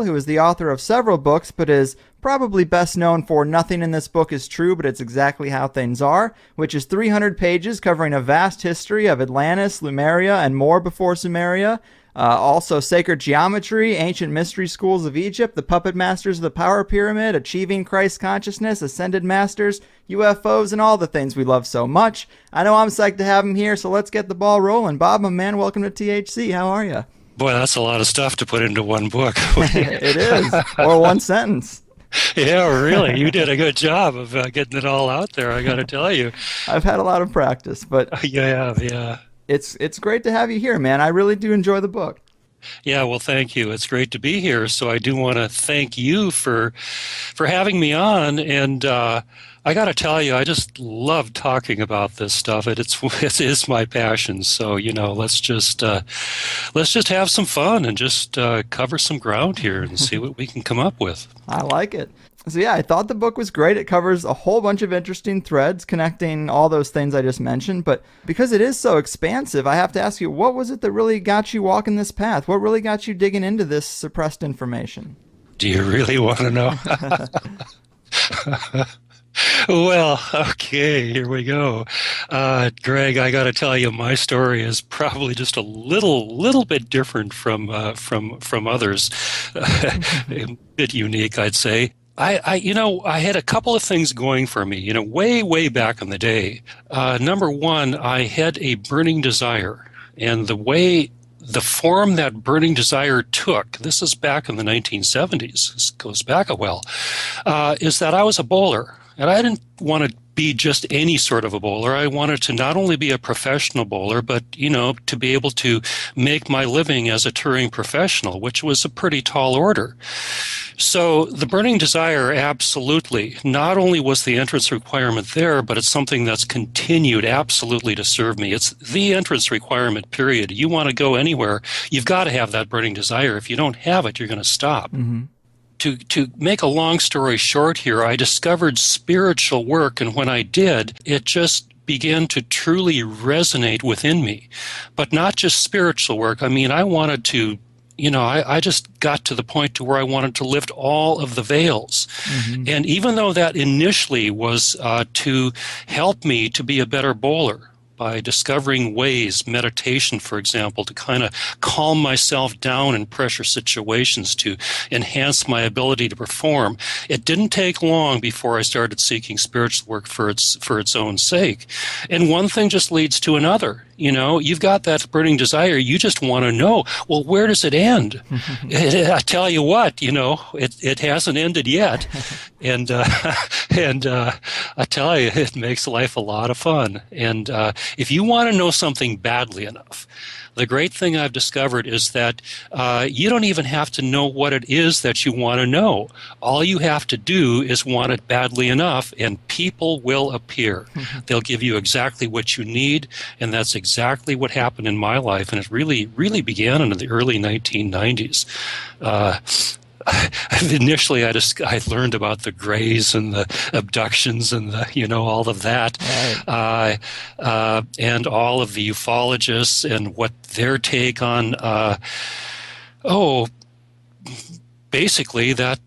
who is the author of several books, but is probably best known for Nothing in This Book is True, but It's Exactly How Things Are, which is 300 pages covering a vast history of Atlantis, Lemuria, and more before Sumeria. Also Sacred Geometry, Ancient Mystery Schools of Egypt, The Puppet Masters of the Power Pyramid, Achieving Christ Consciousness, Ascended Masters, UFOs, and all the things we love so much. I know I'm psyched to have him here, so let's get the ball rolling. Bob, my man, welcome to THC. How are you? Boy, that's a lot of stuff to put into one book. It is, or one sentence. Yeah, really. You did a good job of getting it all out there, I got to tell you. I've had a lot of practice, but yeah. It's great to have you here, man. I really do enjoy the book. Yeah, well, thank you. It's great to be here. So I do want to thank you for having me on. And I got to tell you, I just love talking about this stuff. It is my passion. So let's just have some fun and just cover some ground here and see what we can come up with. I like it. So yeah, I thought the book was great. It covers a whole bunch of interesting threads connecting all those things I just mentioned. But because it is so expansive, I have to ask you, what was it that really got you walking this path? What really got you digging into this suppressed information? Do you really want to know? Well, okay, here we go. Greg, I got to tell you, my story is probably just a little bit different from others. A bit unique, I'd say. I had a couple of things going for me, way back in the day. Number one, I had a burning desire, and the form that burning desire took, this is back in the 1970s, this goes back a while, is that I was a bowler. And I didn't want to be just any sort of a bowler. I wanted to not only be a professional bowler, but, to be able to make my living as a touring professional, which was a pretty tall order. So the burning desire, absolutely, not only was the entrance requirement there, but it's something that's continued absolutely to serve me. It's the entrance requirement, period. You want to go anywhere, you've got to have that burning desire. If you don't have it, you're going to stop. Mm-hmm. To make a long story short here, I discovered spiritual work, and when I did, it just began to truly resonate within me. But not just spiritual work. I mean, I wanted to, I just got to the point to where I wanted to lift all of the veils. Mm-hmm. And even though that initially was to help me to be a better bowler, by discovering ways, meditation, for example, to kind of calm myself down in pressure situations to enhance my ability to perform. It didn't take long before I started seeking spiritual work for its own sake. And one thing just leads to another. You've got that burning desire. You just want to know, well, where does it end? I tell you what, it hasn't ended yet. And I tell you, it makes life a lot of fun. And if you want to know something badly enough, the great thing I've discovered is that you don't even have to know what it is that you want to know. All you have to do is want it badly enough, and people will appear. They'll give you exactly what you need, and that's exactly what happened in my life, and it really, really began in the early 1990s. Initially, I learned about the Greys and the abductions and all of that, right. And all of the ufologists and what their take on, basically that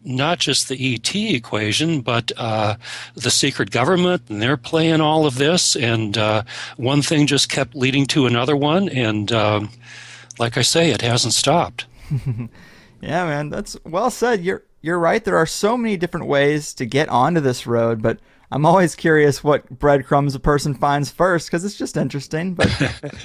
not just the ET equation, but the secret government, and they're playing all of this, and one thing just kept leading to another one, and like I say, it hasn't stopped. Yeah, man, that's well said. You're right. There are so many different ways to get onto this road, but I'm always curious what breadcrumbs a person finds first, because it's just interesting. But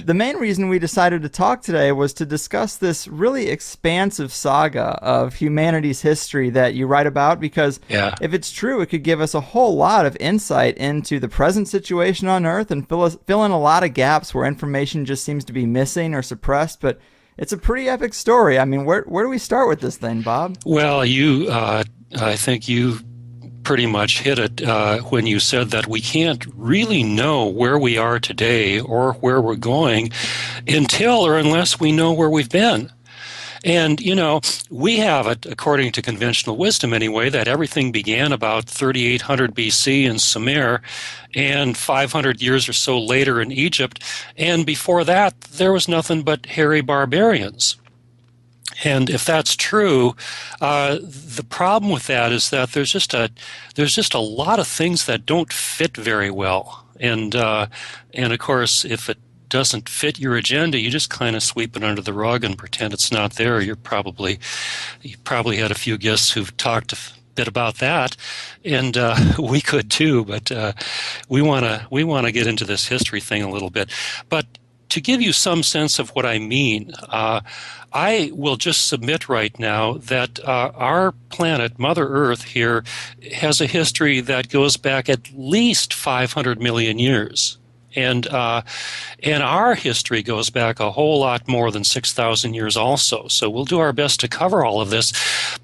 the main reason we decided to talk today was to discuss this really expansive saga of humanity's history that you write about, because if it's true, it could give us a whole lot of insight into the present situation on Earth and fill in a lot of gaps where information just seems to be missing or suppressed. But it's a pretty epic story. I mean, where do we start with this thing, Bob? Well, I think you pretty much hit it when you said that we can't really know where we are today or where we're going until or unless we know where we've been. And, we have it, according to conventional wisdom anyway, that everything began about 3800 BC in Sumer and 500 years or so later in Egypt. And before that, there was nothing but hairy barbarians. And if that's true, the problem with that is that there's just a lot of things that don't fit very well. And of course, if it doesn't fit your agenda, you just kind of sweep it under the rug and pretend it's not there. You probably had a few guests who've talked a bit about that, and we could too. But we want to get into this history thing a little bit. But to give you some sense of what I mean, I will just submit right now that our planet, Mother Earth here, has a history that goes back at least 500 million years. And our history goes back a whole lot more than 6,000 years also. So we'll do our best to cover all of this.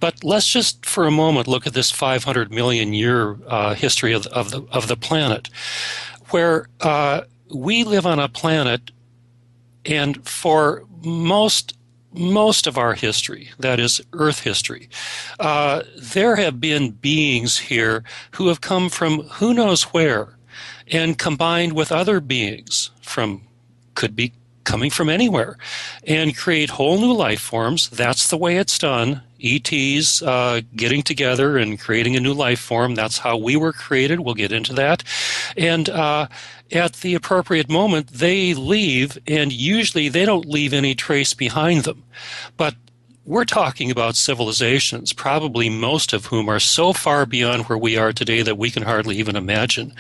But let's just for a moment look at this 500 million year history of the planet, where we live on a planet, and for most of our history, that is Earth history, there have been beings here who have come from who knows where, and combined with other beings could be coming from anywhere, and create whole new life forms. That's the way it's done. ETs getting together and creating a new life form. That's how we were created. We'll get into that. And at the appropriate moment, they leave, and usually they don't leave any trace behind them. But we're talking about civilizations, probably most of whom are so far beyond where we are today that we can hardly even imagine.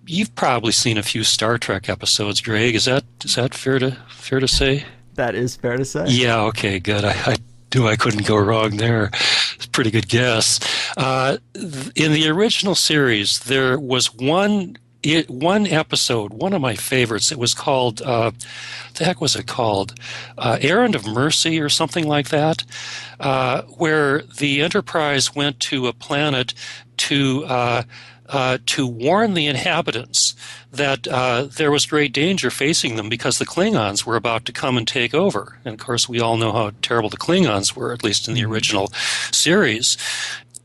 You've probably seen a few Star Trek episodes, Greg. Is that fair to say? That is fair to say. Yeah. Okay. Good. I knew I couldn't go wrong there. It's a pretty good guess. In the original series, there was one episode, one of my favorites. It was called, the heck was it called? Errand of Mercy or something like that, where the Enterprise went to a planet to warn the inhabitants that there was great danger facing them because the Klingons were about to come and take over. And of course, we all know how terrible the Klingons were, at least in the original series.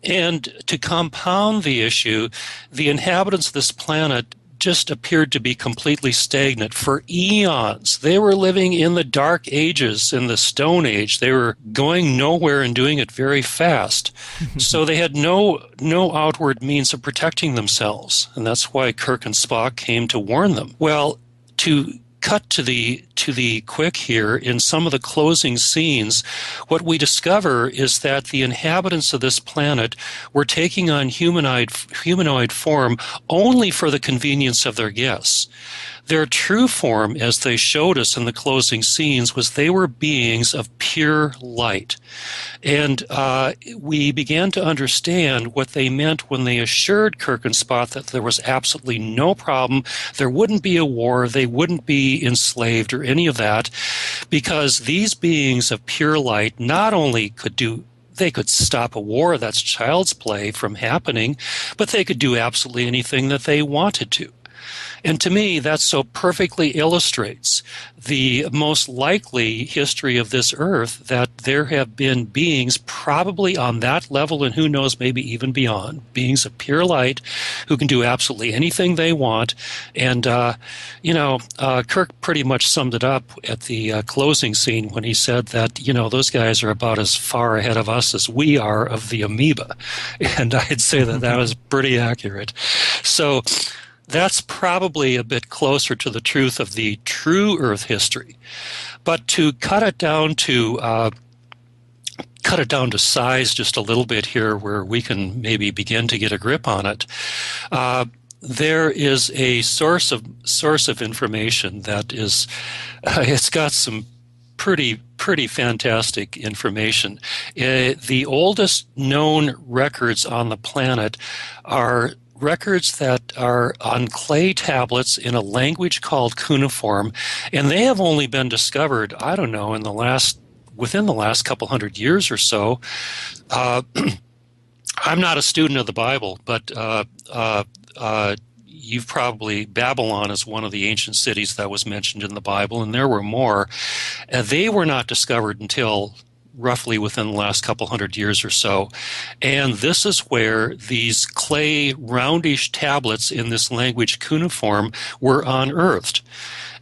And to compound the issue, the inhabitants of this planet just appeared to be completely stagnant for eons. They were living in the Dark Ages, in the Stone Age. They were going nowhere and doing it very fast. So they had no outward means of protecting themselves. And that's why Kirk and Spock came to warn them. Well, to cut to the quick here, in some of the closing scenes, what we discover is that the inhabitants of this planet were taking on humanoid form only for the convenience of their guests. Their true form, as they showed us in the closing scenes, was they were beings of pure light. And we began to understand what they meant when they assured Kirk and Spock that there was absolutely no problem, there wouldn't be a war, they wouldn't be enslaved or any of that, because these beings of pure light not only they could stop a war, that's child's play, from happening, but they could do absolutely anything that they wanted to. And to me, that so perfectly illustrates the most likely history of this earth, that there have been beings probably on that level, and who knows, maybe even beyond, beings of pure light who can do absolutely anything they want. And, Kirk pretty much summed it up at the closing scene when he said that, those guys are about as far ahead of us as we are of the amoeba. And I'd say that was pretty accurate. So that's probably a bit closer to the truth of the true Earth history. But to cut it down to size just a little bit here, where we can maybe begin to get a grip on it, there is a source of information that is, it's got some pretty fantastic information. The oldest known records on the planet are records that are on clay tablets in a language called cuneiform, and they have only been discovered, I don't know, within the last couple hundred years or so. I'm not a student of the Bible, but you've probably, Babylon is one of the ancient cities that was mentioned in the Bible, and there were more. They were not discovered until roughly within the last couple hundred years or so. And this is where these clay roundish tablets in this language cuneiform were unearthed.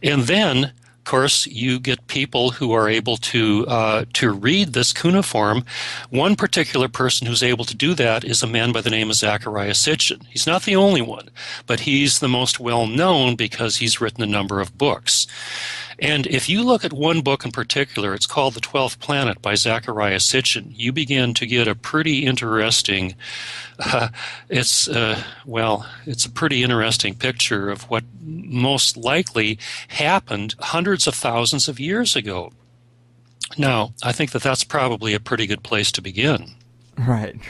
And then course, you get people who are able to read this cuneiform. One particular person who's able to do that is a man by the name of Zecharia Sitchin. He's not the only one, but he's the most well known because he's written a number of books. And if you look at one book in particular, it's called The 12th Planet by Zecharia Sitchin, you begin to get a pretty interesting, it's a pretty interesting picture of what most likely happened hundreds of thousands of years ago. Now, I think that that's probably a pretty good place to begin. Right.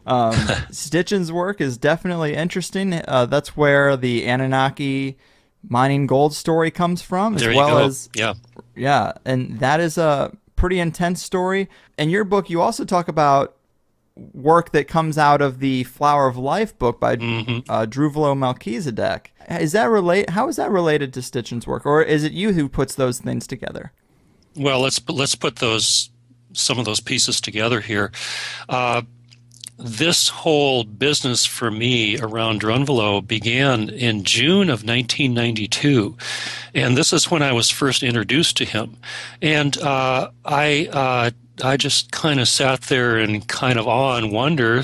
Stitchin's work is definitely interesting. That's where the Anunnaki mining gold story comes from, as well as and that is a pretty intense story. In your book, you also talk about work that comes out of the Flower of Life book by Druvalo Melchizedek. How is that related to Stitchin's work, or is it you who puts those things together? Well, let's put some of those pieces together here. This whole business for me around Drunvalo began in June of 1992, and this is when I was first introduced to him. And I just kind of sat there in kind of awe and wonder,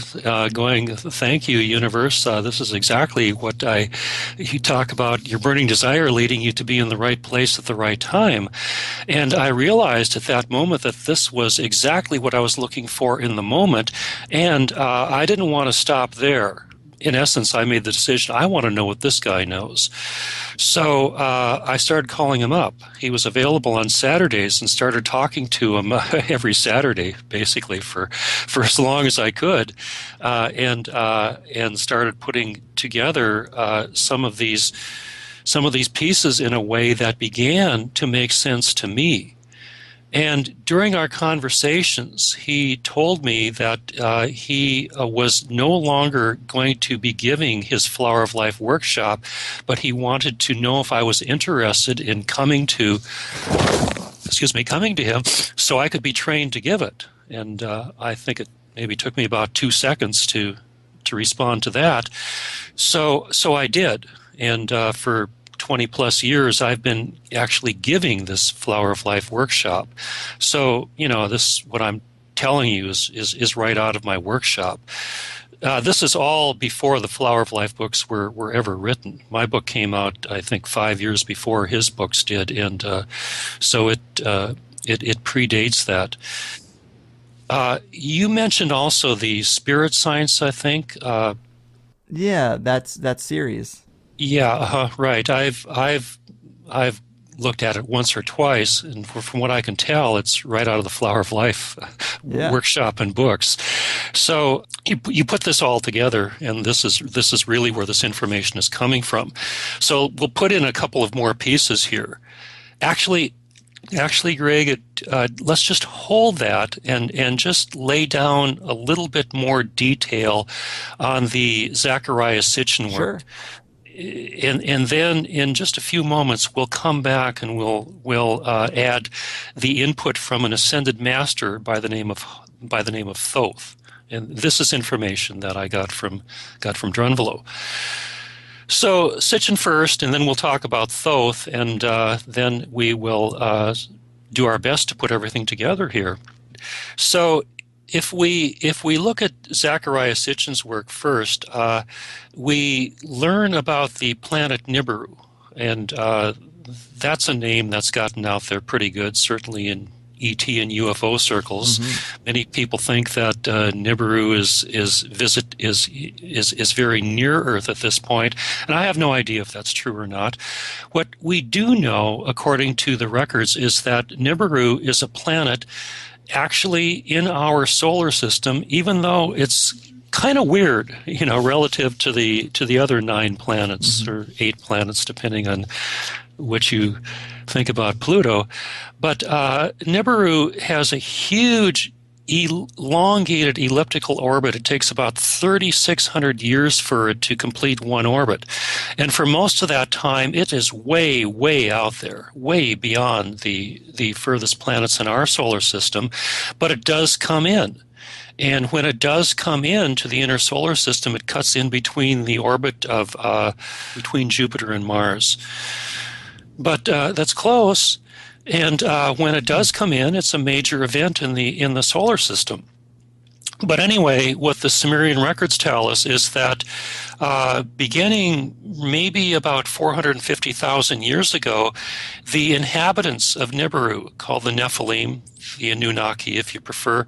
going, thank you, universe. This is exactly what you talk about, your burning desire leading you to be in the right place at the right time. And I realized at that moment that this was exactly what I was looking for in the moment. And I didn't want to stop there. In essence, I made the decision, I want to know what this guy knows. So I started calling him up. He was available on Saturdays and started talking to him every Saturday, basically, for as long as I could, and started putting together some of these pieces in a way that began to make sense to me. And during our conversations, he told me that he was no longer going to be giving his Flower of Life workshop, but he wanted to know if I was interested in coming to him so I could be trained to give it. And I think it maybe took me about 2 seconds to respond to that. So I did. And for 20 plus years, I've been actually giving this Flower of Life workshop. So, this, what I'm telling you is right out of my workshop. This is all before the Flower of Life books were ever written. My book came out, I think, 5 years before his books did, and so it predates that. You mentioned also the spirit science, I think. Yeah, that's that series. Yeah, right. I've looked at it once or twice, and from what I can tell, it's right out of the Flower of Life workshop and books. So you put this all together, and this is really where this information is coming from. So we'll put in a couple of more pieces here. Actually, Greg, let's just hold that and just lay down a little bit more detail on the Zecharia Sitchin work. Sure. And then in just a few moments we'll come back and we'll add the input from an ascended master by the name of Thoth, and this is information that I got from Drunvalo. So Sitchin first, and then we'll talk about Thoth, and then we will do our best to put everything together here. So if we look at Zecharia Sitchin's work first, we learn about the planet Nibiru, and that's a name that's gotten out there pretty good, certainly in ET and UFO circles. Mm-hmm. Many people think that Nibiru is very near Earth at this point, and I have no idea if that's true or not. What we do know, according to the records, is that Nibiru is a planet actually in our solar system, even though it's kind of weird, relative to the other 9 planets, mm-hmm. or 8 planets, depending on what you think about Pluto. But Nibiru has a huge elongated elliptical orbit. It takes about 3,600 years for it to complete one orbit. And for most of that time, it is way, way out there, way beyond the furthest planets in our solar system. But it does come in. And when it does come into the inner solar system, it cuts in between the orbit of between Jupiter and Mars. but that's close. And when it does come in, it's a major event in the solar system. But anyway, what the Sumerian records tell us is that beginning maybe about 450,000 years ago, the inhabitants of Nibiru, called the Nephilim, the Anunnaki if you prefer,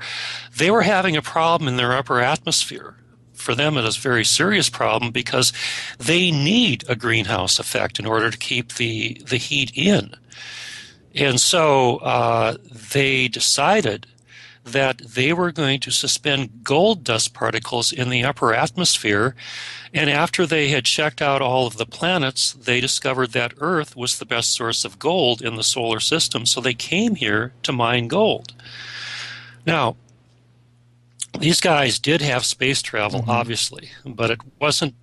they were having a problem in their upper atmosphere. For them, it is a very serious problem because they need a greenhouse effect in order to keep the heat in. And so they decided that they were going to suspend gold dust particles in the upper atmosphere. And after they had checked out all of the planets, they discovered that Earth was the best source of gold in the solar system. So they came here to mine gold. Now, these guys did have space travel, obviously, but it wasn't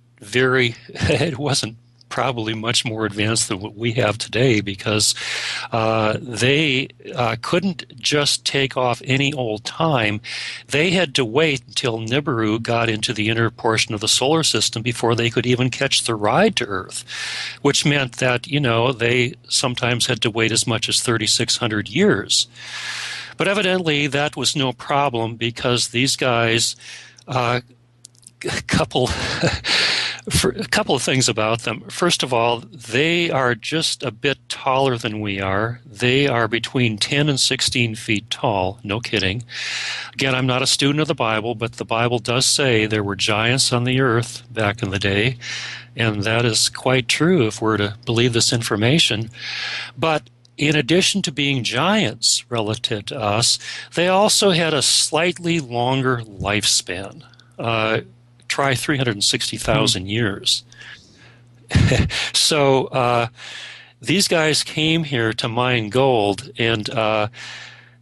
probably much more advanced than what we have today, because they couldn't just take off any old time. They had to wait until Nibiru got into the inner portion of the solar system before they could even catch the ride to Earth, which meant that, they sometimes had to wait as much as 3,600 years. But evidently that was no problem, because these guys, a couple of things about them. First of all, they are just a bit taller than we are. They are between 10 and 16 feet tall. No kidding. Again, I'm not a student of the Bible, but the Bible does say there were giants on the earth back in the day, and that is quite true if we're to believe this information. But in addition to being giants relative to us, they also had a slightly longer lifespan. Try 360,000 years. So these guys came here to mine gold, and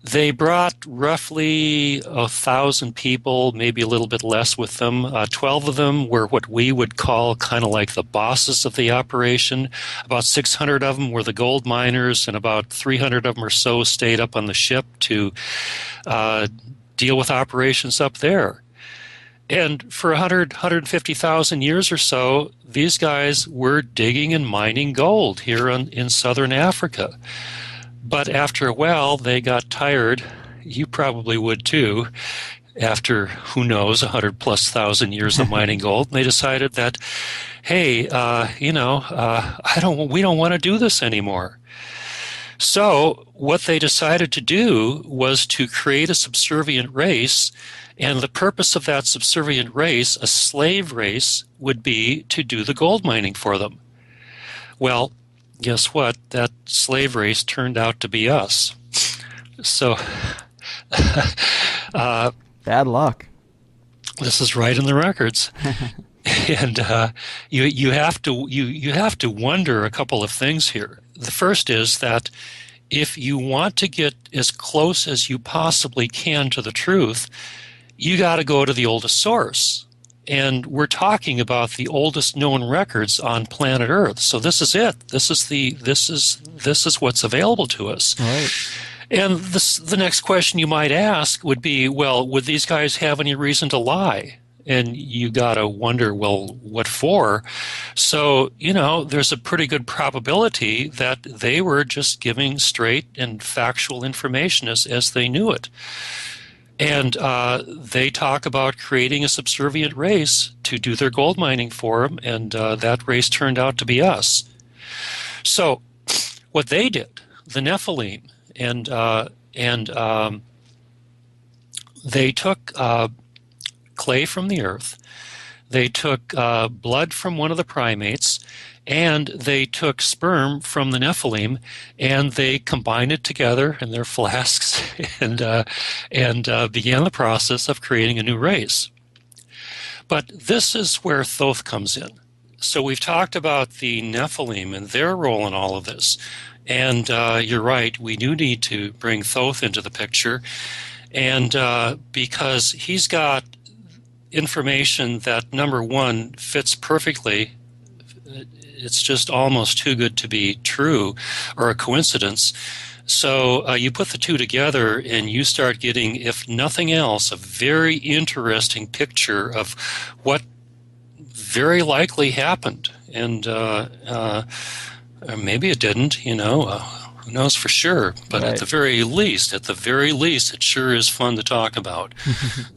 they brought roughly 1,000 people, maybe a little bit less with them. 12 of them were what we would call kind of like the bosses of the operation. About 600 of them were the gold miners, and about 300 of them or so stayed up on the ship to deal with operations up there. And for 150,000 years or so, these guys were digging and mining gold here in southern Africa. But after a while, they got tired. You probably would too. After, who knows, 100,000+ years of mining gold, and they decided that, hey, we don't want to do this anymore. So what they decided to do was to create a subservient race. And the purpose of that subservient race, a slave race, would be to do the gold mining for them. Well, guess what? That slave race turned out to be us. So, bad luck. This is right in the records. And you have to wonder a couple of things here. The first is that if you want to get as close as you possibly can to the truth, you got to go to the oldest source. And we're talking about the oldest known records on planet Earth. So this is it. This is what's available to us. Right. And the next question you might ask would be, well, would these guys have any reason to lie? And you got to wonder, well, what for? So, there's a pretty good probability that they were just giving straight and factual information as they knew it. And they talk about creating a subservient race to do their gold mining for them, and that race turned out to be us. So what they did, the Nephilim, and they took clay from the earth, they took blood from one of the primates, and they took sperm from the Nephilim, and they combined it together in their flasks and began the process of creating a new race. But this is where Thoth comes in. So we've talked about the Nephilim and their role in all of this. And you're right, we do need to bring Thoth into the picture. And because he's got information that, number one, fits perfectly. It's just almost too good to be true or a coincidence. So you put the two together and you start getting, if nothing else, a very interesting picture of what very likely happened. And Or maybe it didn't, who knows for sure. But Right. at the very least, it sure is fun to talk about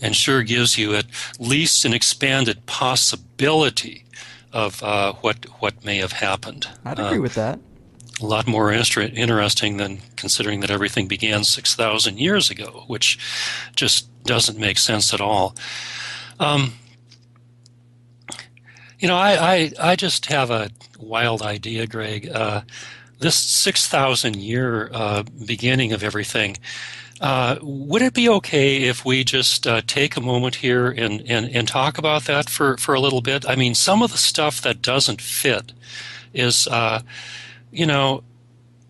and sure gives you at least an expanded possibility of what may have happened. I'd agree with that. A lot more interesting than considering that everything began 6,000 years ago, which just doesn't make sense at all. Um, I just have a wild idea, Greg. This 6,000 year beginning of everything, would it be okay if we just take a moment here and talk about that for a little bit? I mean, some of the stuff that doesn't fit is,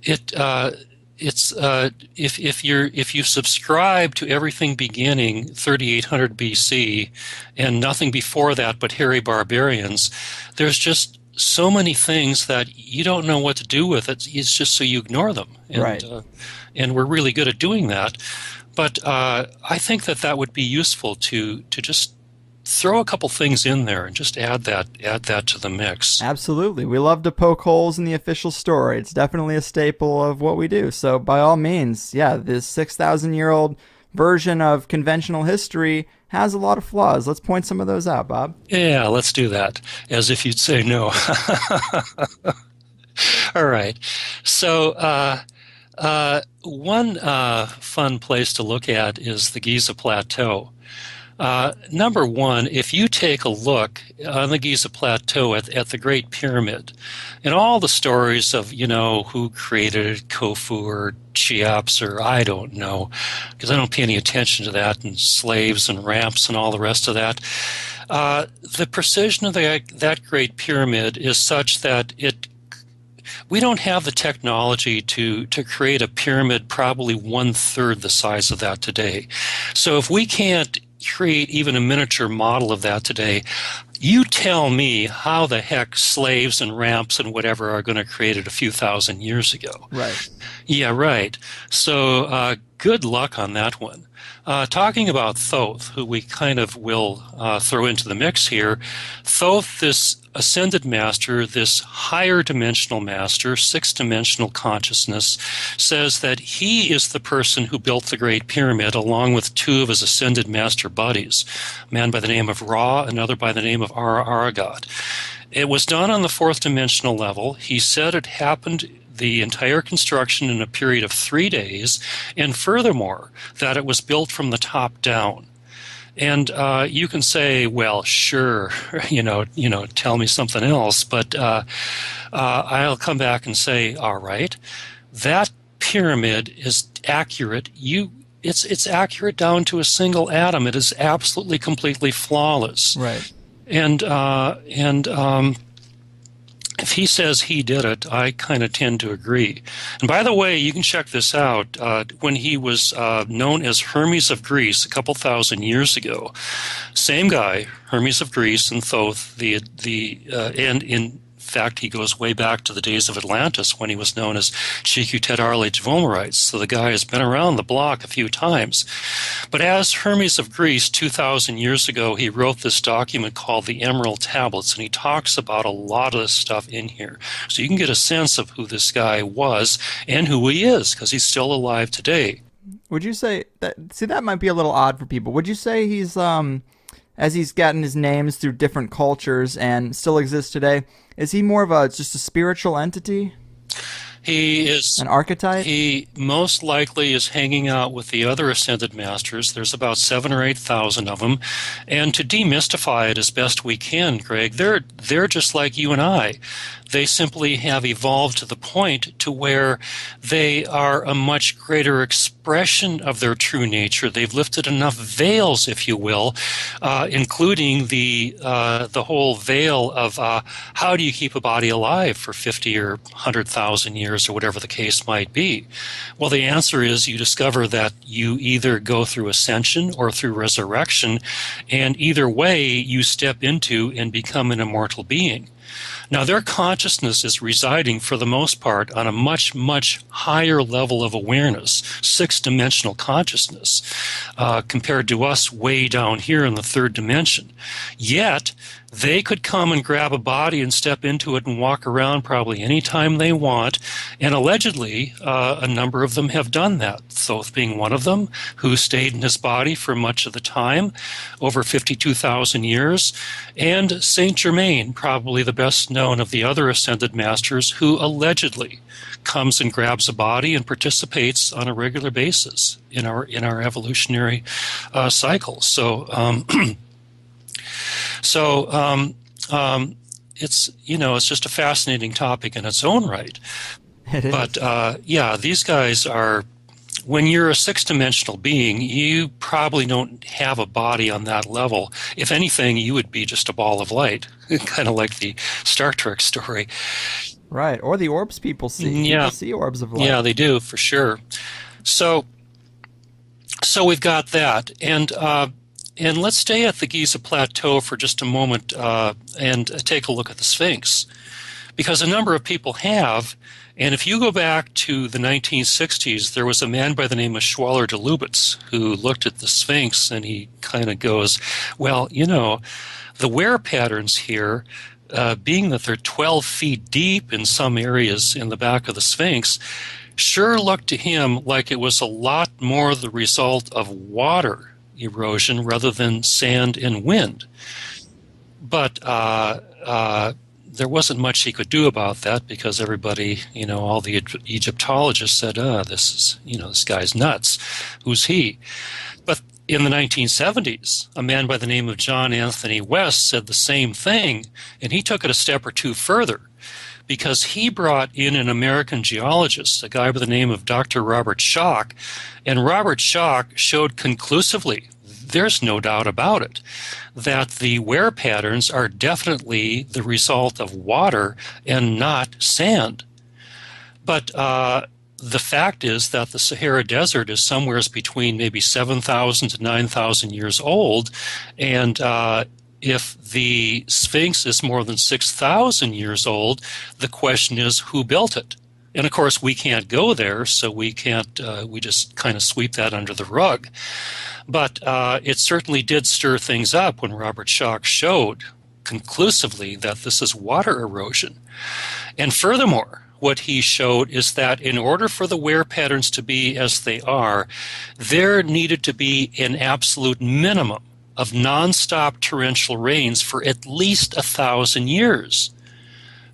it it's if you subscribe to everything beginning 3800 BC and nothing before that but hairy barbarians, there's just so many things that you don't know what to do with it. It's just so you ignore them, and Right. And we're really good at doing that. But I think that would be useful to just throw a couple things in there and just add that to the mix. Absolutely. We love to poke holes in the official story. It's definitely a staple of what we do. So by all means, yeah, this 6,000-year-old version of conventional history has a lot of flaws. Let's point some of those out, Bob. Yeah, let's do that. As if you'd say no. All right. So one fun place to look at is the Giza Plateau. Number one, if you take a look on the Giza Plateau at the Great Pyramid, and all the stories of, who created it, Khufu or Cheops or I don't know, because I don't pay any attention to that, and slaves and ramps and all the rest of that. The precision of that Great Pyramid is such that we don't have the technology to create a pyramid probably 1/3 the size of that today. So if we can't create even a miniature model of that today, you tell me how the heck slaves and ramps and whatever are going to create it a few thousand years ago. Right. Yeah, right. So good luck on that one. Talking about Thoth, who we kind of will throw into the mix here, Thoth, this ascended master, this higher dimensional master, sixth-dimensional consciousness, says that he is the person who built the Great Pyramid along with two of his ascended master buddies, a man by the name of Ra, another by the name of Aragat. It was done on the fourth dimensional level. He said it happened the entire construction in a period of 3 days, and furthermore, that it was built from the top down. And you can say, well, sure, tell me something else, but I'll come back and say, all right, that pyramid is accurate. It's accurate down to a single atom. It is absolutely, completely flawless. Right. And if he says he did it, I kind of tend to agree. And by the way, you can check this out. When he was known as Hermes of Greece a couple thousand years ago, same guy, Hermes of Greece and Thoth, and in fact, he goes way back to the days of Atlantis when he was known as Chiku-Tet-Arle-Jvomarites. So the guy has been around the block a few times. But as Hermes of Greece 2,000 years ago, he wrote this document called the Emerald Tablets, and he talks about a lot of this stuff in here. So you can get a sense of who this guy was and who he is, because he's still alive today. Would you say that? See, that might be a little odd for people. Would you say he's as he's gotten his names through different cultures and still exists today, is he more of just a spiritual entity? He is an archetype? He most likely is hanging out with the other ascended masters. There's about 7,000 or 8,000 of them. And to demystify it as best we can, Greg, they're just like you and I. They simply have evolved to the point to where they are a much greater expression of their true nature. They've lifted enough veils, if you will, including the whole veil of how do you keep a body alive for 50 or 100,000 years or whatever the case might be. Well, the answer is you discover that you either go through ascension or through resurrection, and either way you step into and become an immortal being. Now, their consciousness is residing, for the most part, on a much, much higher level of awareness, six-dimensional consciousness, compared to us way down here in the third dimension. Yet, they could come and grab a body and step into it and walk around probably any time they want, and allegedly a number of them have done that. Thoth being one of them, who stayed in his body for much of the time, over 52,000 years, and Saint Germain, probably the best known of the other ascended masters, who allegedly comes and grabs a body and participates on a regular basis in our evolutionary cycle. It's it's just a fascinating topic in its own right. It is. But these guys are. When you're a six-dimensional being, you probably don't have a body on that level. If anything, you would be just a ball of light, kind of like the Star Trek story. Right, or the orbs people see. Yeah. People see orbs of light. Yeah, they do, for sure. So we've got that. And let's stay at the Giza Plateau for just a moment and take a look at the Sphinx. Because a number of people have, and if you go back to the 1960s, there was a man by the name of Schwaller de Lubitz who looked at the Sphinx and he kind of goes, well, the wear patterns here, being that they're 12 feet deep in some areas in the back of the Sphinx, sure looked to him like it was a lot more the result of water erosion rather than sand and wind. But there wasn't much he could do about that because everybody, all the Egyptologists said, this guy's nuts. Who's he? But in the 1970s, a man by the name of John Anthony West said the same thing, and he took it a step or two further because he brought in an American geologist, a guy by the name of Dr. Robert Schoch, and Robert Schoch showed conclusively, there's no doubt about it, that the wear patterns are definitely the result of water and not sand. But the fact is that the Sahara Desert is somewhere between maybe 7,000 to 9,000 years old, and if the Sphinx is more than 6,000 years old, the question is who built it? And of course, we can't go there, so we can't. We just kind of sweep that under the rug. But it certainly did stir things up when Robert Schoch showed conclusively that this is water erosion. And furthermore, what he showed is that in order for the wear patterns to be as they are, there needed to be an absolute minimum of nonstop torrential rains for at least 1,000 years,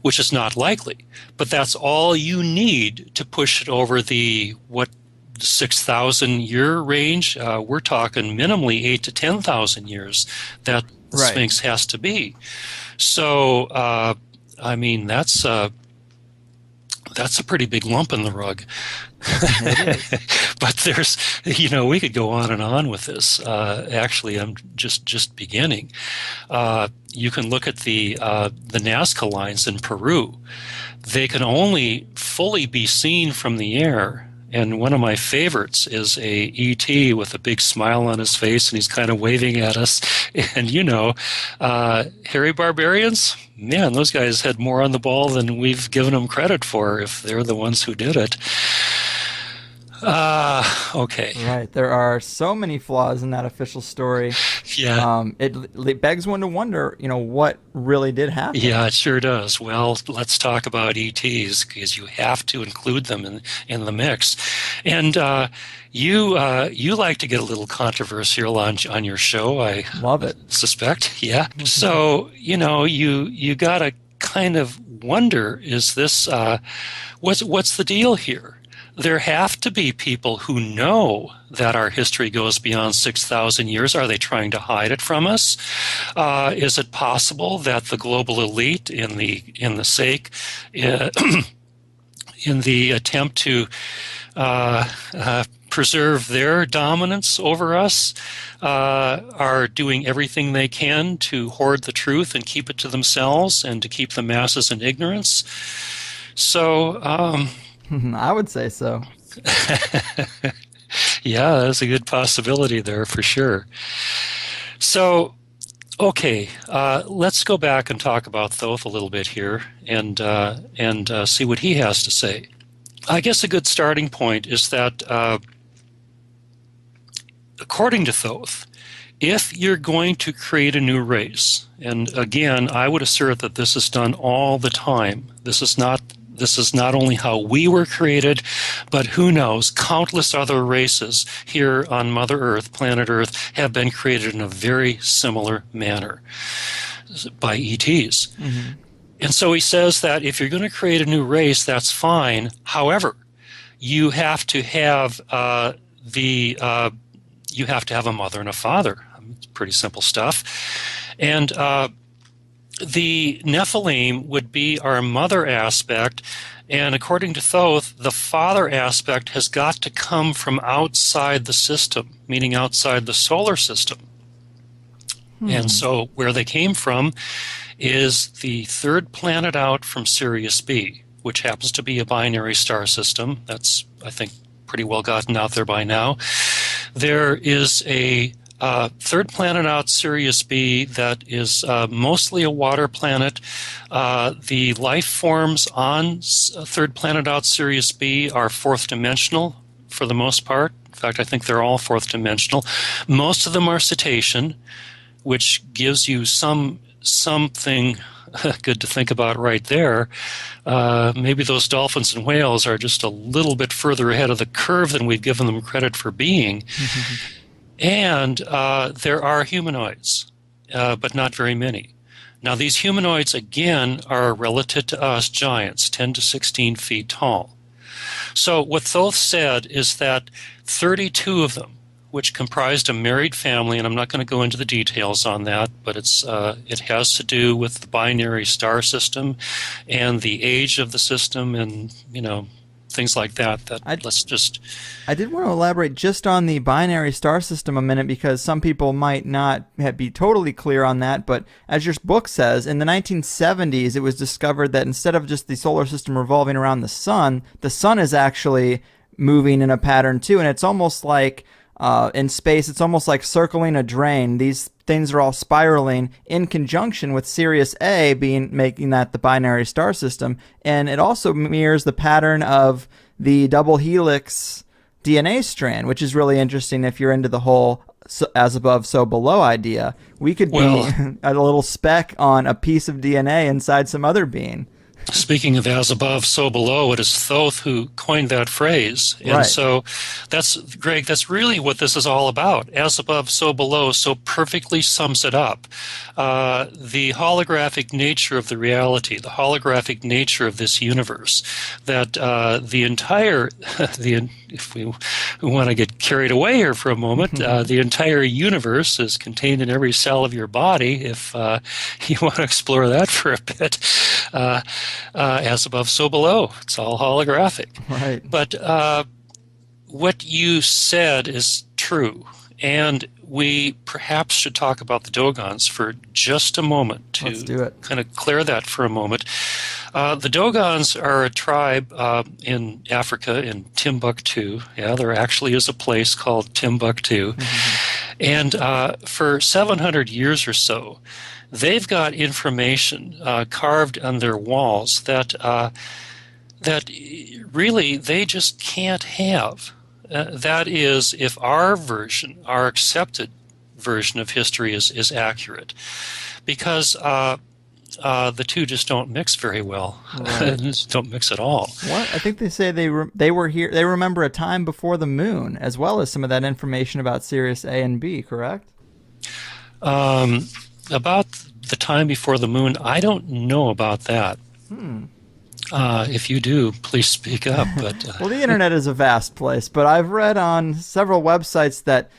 which is not likely. But that's all you need to push it over the 6,000 year range. We're talking minimally 8 to 10,000 years that the Right. Sphinx has to be. So, that's a pretty big lump in the rug. It is. But there's, we could go on and on with this. Actually, I'm just beginning. You can look at the Nazca lines in Peru. They can only fully be seen from the air. And one of my favorites is a E.T. with a big smile on his face, and he's kind of waving at us. And, hairy barbarians, man, those guys had more on the ball than we've given them credit for if they're the ones who did it. Okay. Right. There are so many flaws in that official story. Yeah. It begs one to wonder, what really did happen. Yeah, it sure does. Well, let's talk about ETs because you have to include them in the mix. And you like to get a little controversial on your show, I Love it. suspect. Yeah. So, you got to kind of wonder, is this what's the deal here? There have to be people who know that our history goes beyond 6,000 years. Are they trying to hide it from us? Is it possible that the global elite, in the sake, in the attempt to preserve their dominance over us, are doing everything they can to hoard the truth and keep it to themselves and to keep the masses in ignorance? So. I would say so. Yeah, that's a good possibility there for sure. So, Okay, let's go back and talk about Thoth a little bit here and see what he has to say. I guess a good starting point is that according to Thoth, if you're going to create a new race, and again, I would assert that this is done all the time. This is not only how we were created, but who knows, countless other races here on Mother Earth, planet Earth, have been created in a very similar manner by ETs. Mm-hmm. And so he says that if you're going to create a new race, that's fine. However, you have to have you have to have a mother and a father. It's pretty simple stuff. And the Nephilim would be our mother aspect, and according to Thoth, the father aspect has got to come from outside the system, meaning outside the solar system. And so where they came from is the third planet out from Sirius B, which happens to be a binary star system. That's, I think, pretty well gotten out there by now. There is a third planet out, Sirius B, that is mostly a water planet. The life forms on third planet out, Sirius B, are fourth dimensional for the most part. In fact, I think they're all fourth dimensional. Most of them are cetacean, which gives you something good to think about right there. Maybe those dolphins and whales are just a little bit further ahead of the curve than we've given them credit for being. And there are humanoids, but not very many. Now, these humanoids, again, are relative to us giants, 10 to 16 feet tall. So what Thoth said is that 32 of them, which comprised a married family, and I'm not going to go into the details on that, but it has to do with the binary star system and the age of the system and, things like that. I did want to elaborate just on the binary star system a minute, because some people might not be totally clear on that, but as your book says, in the 1970s it was discovered that instead of just the solar system revolving around the sun is actually moving in a pattern too, and it's almost like in space, it's almost like circling a drain. These things are all spiraling in conjunction with Sirius A making that the binary star system. And it also mirrors the pattern of the double helix DNA strand, which is really interesting if you're into the whole as above, so below idea. We could be a little speck on a piece of DNA inside some other being. Speaking of as above, so below, it is Thoth who coined that phrase. And right. So Greg, that's really what this is all about. As above, so below, so perfectly sums it up. The holographic nature of the reality, the holographic nature of this universe, that the entire, if we want to get carried away here for a moment, the entire universe is contained in every cell of your body, if you want to explore that for a bit. As above, so below. It's all holographic. Right. But what you said is true, and we perhaps should talk about the Dogons for just a moment to Let's do it. kind of clear that for a moment. The Dogons are a tribe in Africa, in Timbuktu. Yeah, there actually is a place called Timbuktu. And for 700 years or so, they've got information carved on their walls that really they just can't have. That is, if our version, our accepted version of history is accurate, because the two just don't mix very well. Right. Don't mix at all. What? I think they say they were here. They remember a time before the moon, as well as some of that information about Sirius A and B. Correct? About the time before the moon, I don't know about that. If you do, please speak up. But well, the internet is a vast place, but I've read on several websites that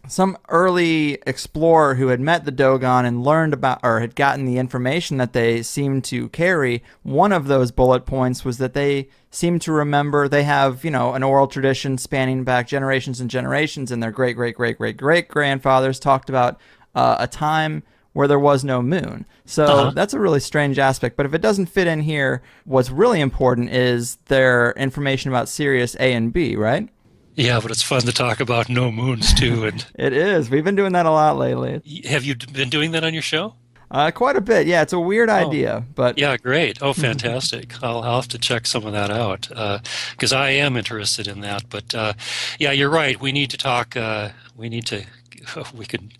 some early explorer who had met the Dogon and learned about, or had gotten the information that they seemed to carry, one of those bullet points was that they seem to remember, they have, an oral tradition spanning back generations and generations, and their great-great-great-great-great-grandfathers talked about a time where there was no moon. So that's a really strange aspect. But if it doesn't fit in here, what's really important is their information about Sirius A and B, right? Yeah, but it's fun to talk about no moons too. And It is. We've been doing that a lot lately. have you been doing that on your show? Quite a bit. Yeah, it's a weird Oh, idea, but yeah, great. Oh, fantastic. I'll have to check some of that out because I am interested in that. But yeah, you're right. We need to talk. We need to. We could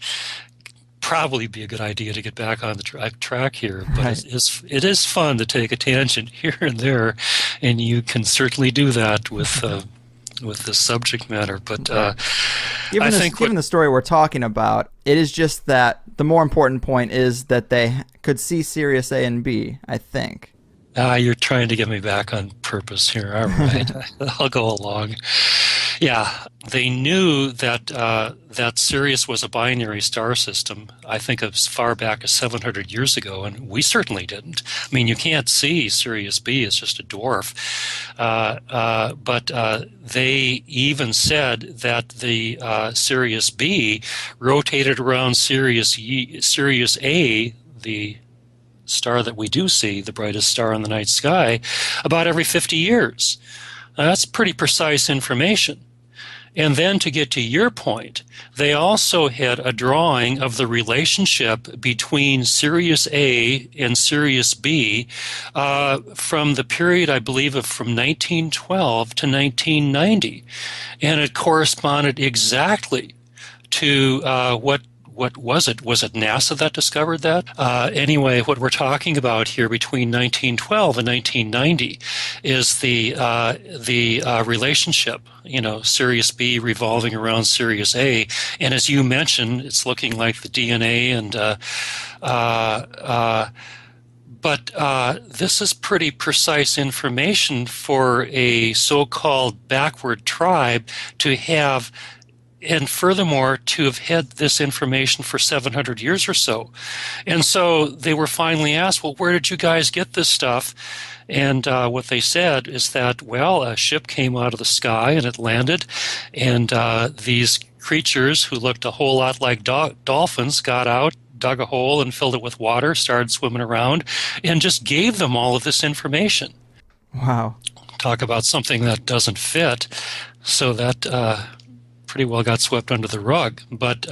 probably be a good idea to get back on the track here. But right. it is fun to take a tangent here and there, and you can certainly do that with this subject matter. But Right. I Given this, think what given the story we're talking about, it is just that the more important point is that they could see Sirius A and B, I think. you're trying to get me back on purpose here. All right, I'll go along. Yeah, they knew that Sirius was a binary star system. I think as far back as 700 years ago, and we certainly didn't. I mean, you can't see Sirius B; it's just a dwarf. But they even said that the Sirius B rotated around Sirius A, the star that we do see, the brightest star in the night sky, about every 50 years. That's pretty precise information. And then to get to your point, they also had a drawing of the relationship between Sirius A and Sirius B from the period, I believe, of from 1912 to 1990. And it corresponded exactly to what was it? Was it NASA that discovered that? Anyway, what we're talking about here between 1912 and 1990 is the relationship. You know, Sirius B revolving around Sirius A, and as you mentioned, it's looking like the DNA and. But this is pretty precise information for a so-called backward tribe to have, and furthermore, to have had this information for 700 years or so. And so they were finally asked, well, where did you guys get this stuff? And what they said is that, well, a ship came out of the sky and it landed, and these creatures who looked a whole lot like dolphins got out, dug a hole and filled it with water, started swimming around, and just gave them all of this information. Wow. Talk about something that doesn't fit. So that pretty well got swept under the rug. But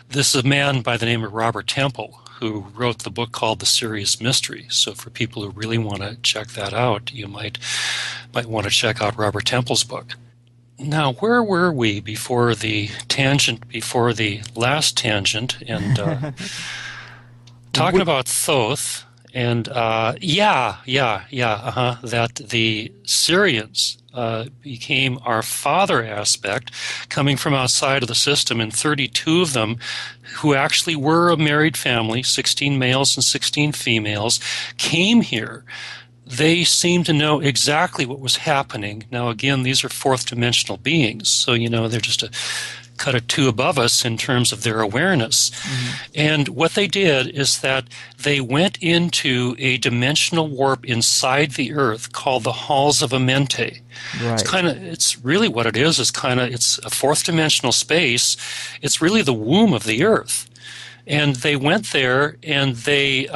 this is a man by the name of Robert Temple who wrote the book called The Sirius Mystery. So for people who really want to check that out, you might want to check out Robert Temple's book. Now, where were we before the last tangent? And talking about Thoth, and that the Syrians became our father aspect, coming from outside of the system, and 32 of them, who actually were a married family, 16 males and 16 females, came here. They seemed to know exactly what was happening. Now, again, these are fourth dimensional beings, so they're just a cut or two above us in terms of their awareness. Mm-hmm. And what they did is that they went into a dimensional warp inside the Earth called the Halls of Amente. Right. It's really what it is. It's a fourth dimensional space. It's really the womb of the Earth. And they went there, and they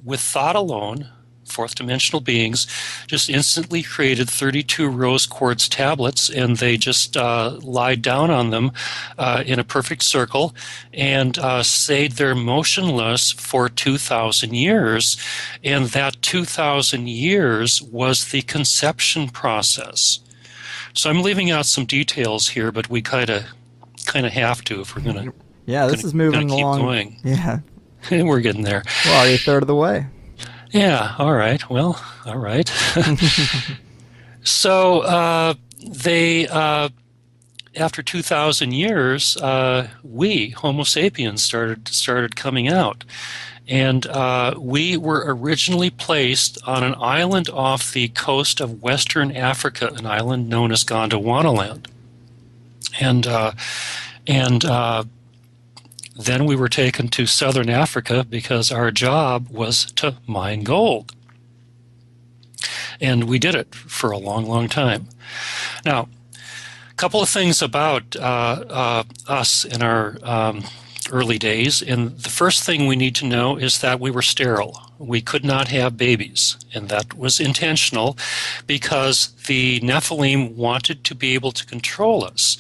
with thought alone, fourth dimensional beings, just instantly created 32 rose quartz tablets, and they just lied down on them in a perfect circle and stayed there motionless for 2,000 years. And that 2,000 years was the conception process. So I'm leaving out some details here, but we kind of have to if we're going to. Yeah, this is moving keep along. Going. Yeah. We're getting there. Well, are you a third of the way? Yeah, all right. Well, all right. So they, after 2,000 years, we, Homo sapiens, started coming out. And we were originally placed on an island off the coast of Western Africa, an island known as Gondwanaland. And then we were taken to southern Africa because our job was to mine gold. And we did it for a long, long time. Now, a couple of things about us and our early days. And the first thing we need to know is that we were sterile. We could not have babies. And that was intentional because the Nephilim wanted to be able to control us.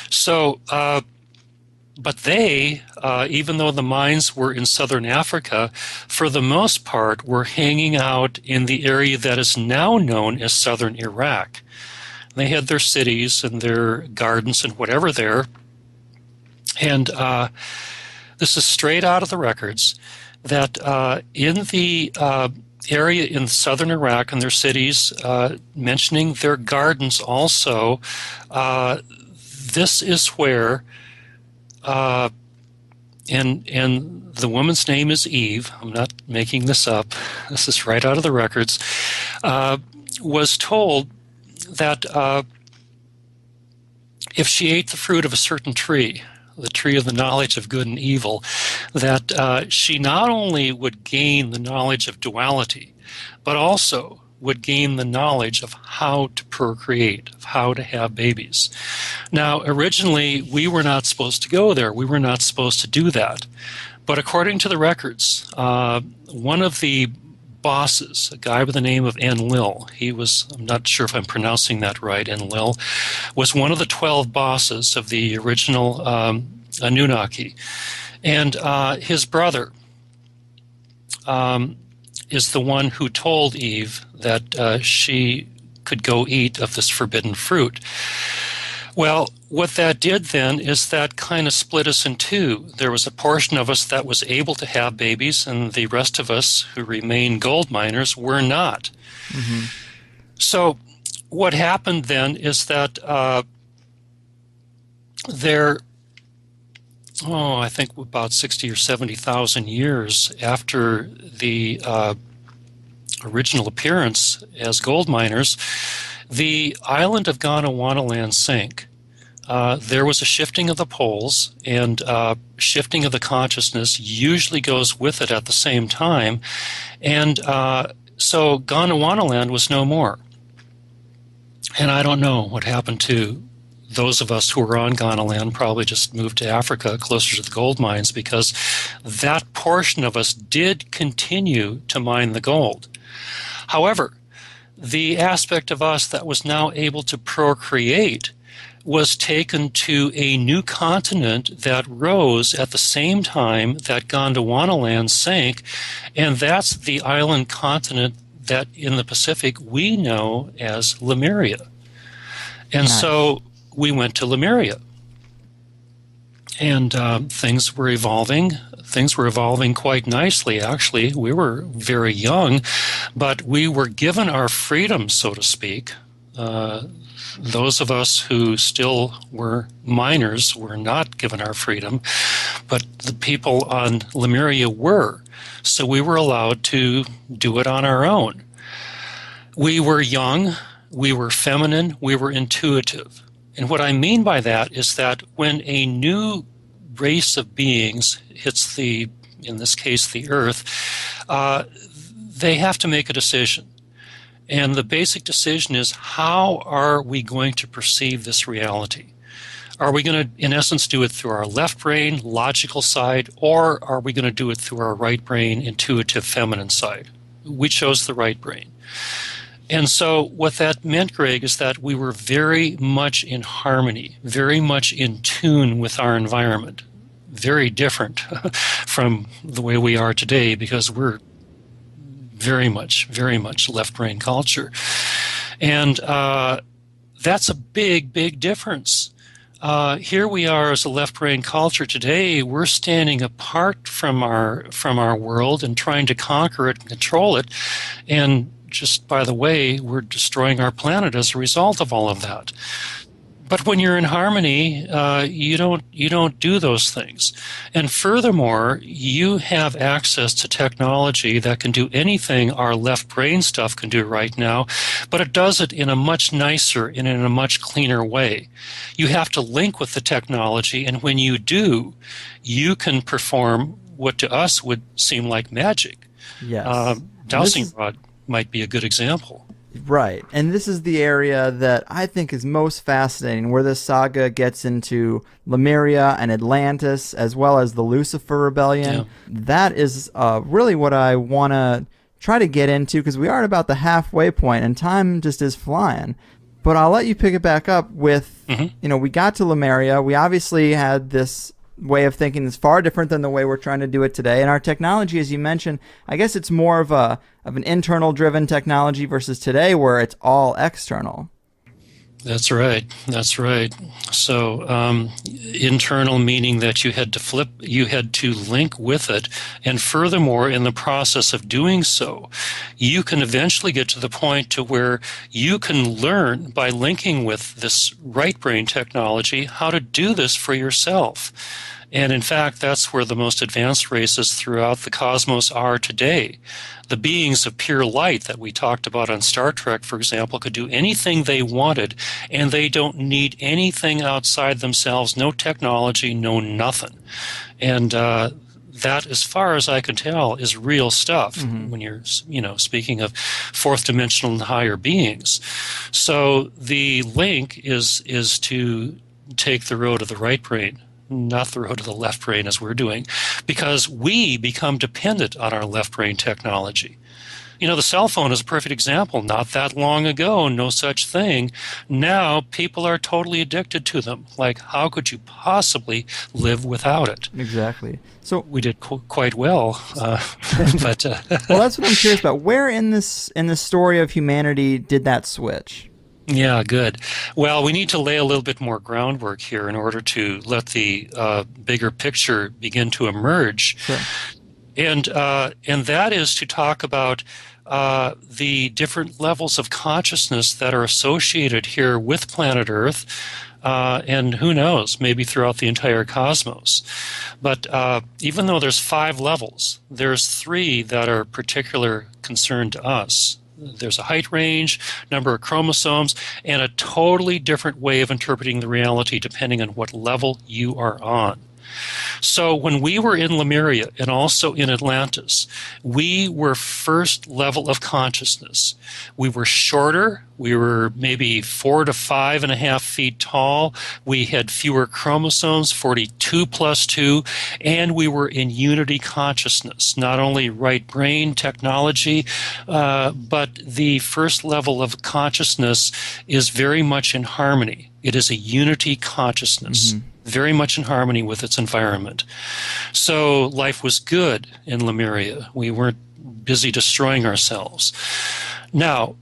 So, but they, even though the mines were in southern Africa, for the most part were hanging out in the area that is now known as southern Iraq. They had their cities and their gardens and whatever there. And this is straight out of the records, that in the area in southern Iraq and their cities, mentioning their gardens also, this is where, and the woman's name is Eve, I'm not making this up, this is right out of the records, was told that if she ate the fruit of a certain tree, the tree of the knowledge of good and evil, that she not only would gain the knowledge of duality, but also would gain the knowledge of how to procreate, of how to have babies. Now, originally, we were not supposed to go there. We were not supposed to do that. But according to the records, one of the bosses, a guy by the name of Enlil, he was, I'm not sure if I'm pronouncing that right, Enlil, was one of the 12 bosses of the original Anunnaki. And his brother is the one who told Eve that she could go eat of this forbidden fruit. Well, what that did then is that kind of split us in two. There was a portion of us that was able to have babies, and the rest of us who remain gold miners were not. Mm-hmm. So what happened then is that I think about 60 or 70,000 years after the original appearance as gold miners, the island of Gondwanaland sank. There was a shifting of the poles, and shifting of the consciousness usually goes with it at the same time. And so Gondwanaland was no more. And I don't know what happened to those of us who were on Gondwanaland, probably just moved to Africa closer to the gold mines, because that portion of us did continue to mine the gold. However, the aspect of us that was now able to procreate was taken to a new continent that rose at the same time that Gondwanaland sank, and that's the island continent that in the Pacific we know as Lemuria. And nice. So we went to Lemuria, and things were evolving. Things were evolving quite nicely, actually. We were very young, but we were given our freedom, so to speak. Those of us who still were miners were not given our freedom, but the people on Lemuria were. So we were allowed to do it on our own. We were young, we were feminine, we were intuitive. And what I mean by that is that when a new race of beings hits in this case, the Earth, they have to make a decision. And the basic decision is, how are we going to perceive this reality? Are we going to, in essence, do it through our left brain, logical side, or are we going to do it through our right brain, intuitive, feminine side? We chose the right brain. And so what that meant, Greg, is that we were very much in harmony, very much in tune with our environment. Very different from the way we are today, because we're very much left-brain culture. And that's a big, big difference. Here we are as a left-brain culture today. We're standing apart from our world and trying to conquer it and control it. And just by the way, we're destroying our planet as a result of all of that. But when you're in harmony, you don't do those things. And furthermore, you have access to technology that can do anything our left brain stuff can do right now, but it does it in a much nicer and in a much cleaner way. You have to link with the technology, and when you do, you can perform what to us would seem like magic. Yes. Dowsing rod might be a good example. Right. And this is the area that I think is most fascinating, where this saga gets into Lemuria and Atlantis, as well as the Lucifer Rebellion. Yeah. That is really what I want to try to get into, because we are at about the halfway point, and time just is flying. But I'll let you pick it back up with, we got to Lemuria. We obviously had this way of thinking that's far different than the way we're trying to do it today. And our technology, as you mentioned, I guess it's more of an internal driven technology versus today where it's all external. That's right. That's right. So internal meaning that you had to link with it. And furthermore, in the process of doing so, you can eventually get to the point to where you can learn by linking with this right brain technology how to do this for yourself. And in fact, that's where the most advanced races throughout the cosmos are today. The beings of pure light that we talked about on Star Trek, for example, could do anything they wanted, and they don't need anything outside themselves, no technology, no nothing. And that, as far as I can tell, is real stuff when you're, speaking of fourth dimensional and higher beings. So the link is to take the road of the right brain, not the road of the left brain as we're doing, because we become dependent on our left brain technology. The cell phone is a perfect example. Not that long ago, no such thing. Now people are totally addicted to them. Like, how could you possibly live without it? Exactly. So we did quite well, but well, that's what I'm curious about. Where in this story of humanity did that switch? Yeah, good. Well, we need to lay a little bit more groundwork here in order to let the bigger picture begin to emerge. Sure. And that is to talk about the different levels of consciousness that are associated here with planet Earth, and who knows, maybe throughout the entire cosmos. But even though there's 5 levels, there's 3 that are particular concern to us. There's a height range, number of chromosomes, and a totally different way of interpreting the reality depending on what level you are on. So when we were in Lemuria and also in Atlantis, we were first level of consciousness. We were shorter. We were maybe 4 to 5.5 feet tall. We had fewer chromosomes, 42 plus 2, and we were in unity consciousness, not only right brain technology, but the first level of consciousness is very much in harmony. It is a unity consciousness. Very much in harmony with its environment. So life was good in Lemuria. We weren't busy destroying ourselves. Now,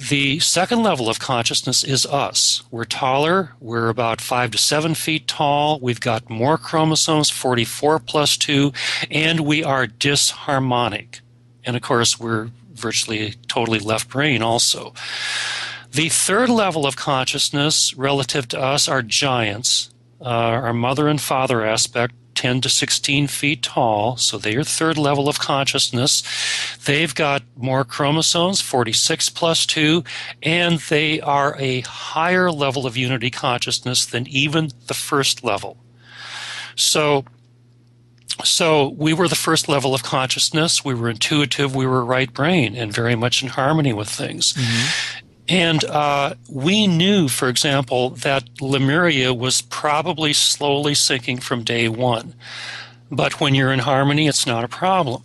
the second level of consciousness is us. We're taller. We're about 5 to 7 feet tall. We've got more chromosomes, 44 plus 2, and we are disharmonic. And of course, we're virtually totally left brain also. The third level of consciousness relative to us are giants. Our mother and father aspect, 10 to 16 feet tall, so they are third level of consciousness. They've got more chromosomes, 46 plus 2, and they are a higher level of unity consciousness than even the first level. So we were the first level of consciousness. We were intuitive. We were right brain and very much in harmony with things. And we knew, for example, that Lemuria was probably slowly sinking from day one. But when you're in harmony, it's not a problem.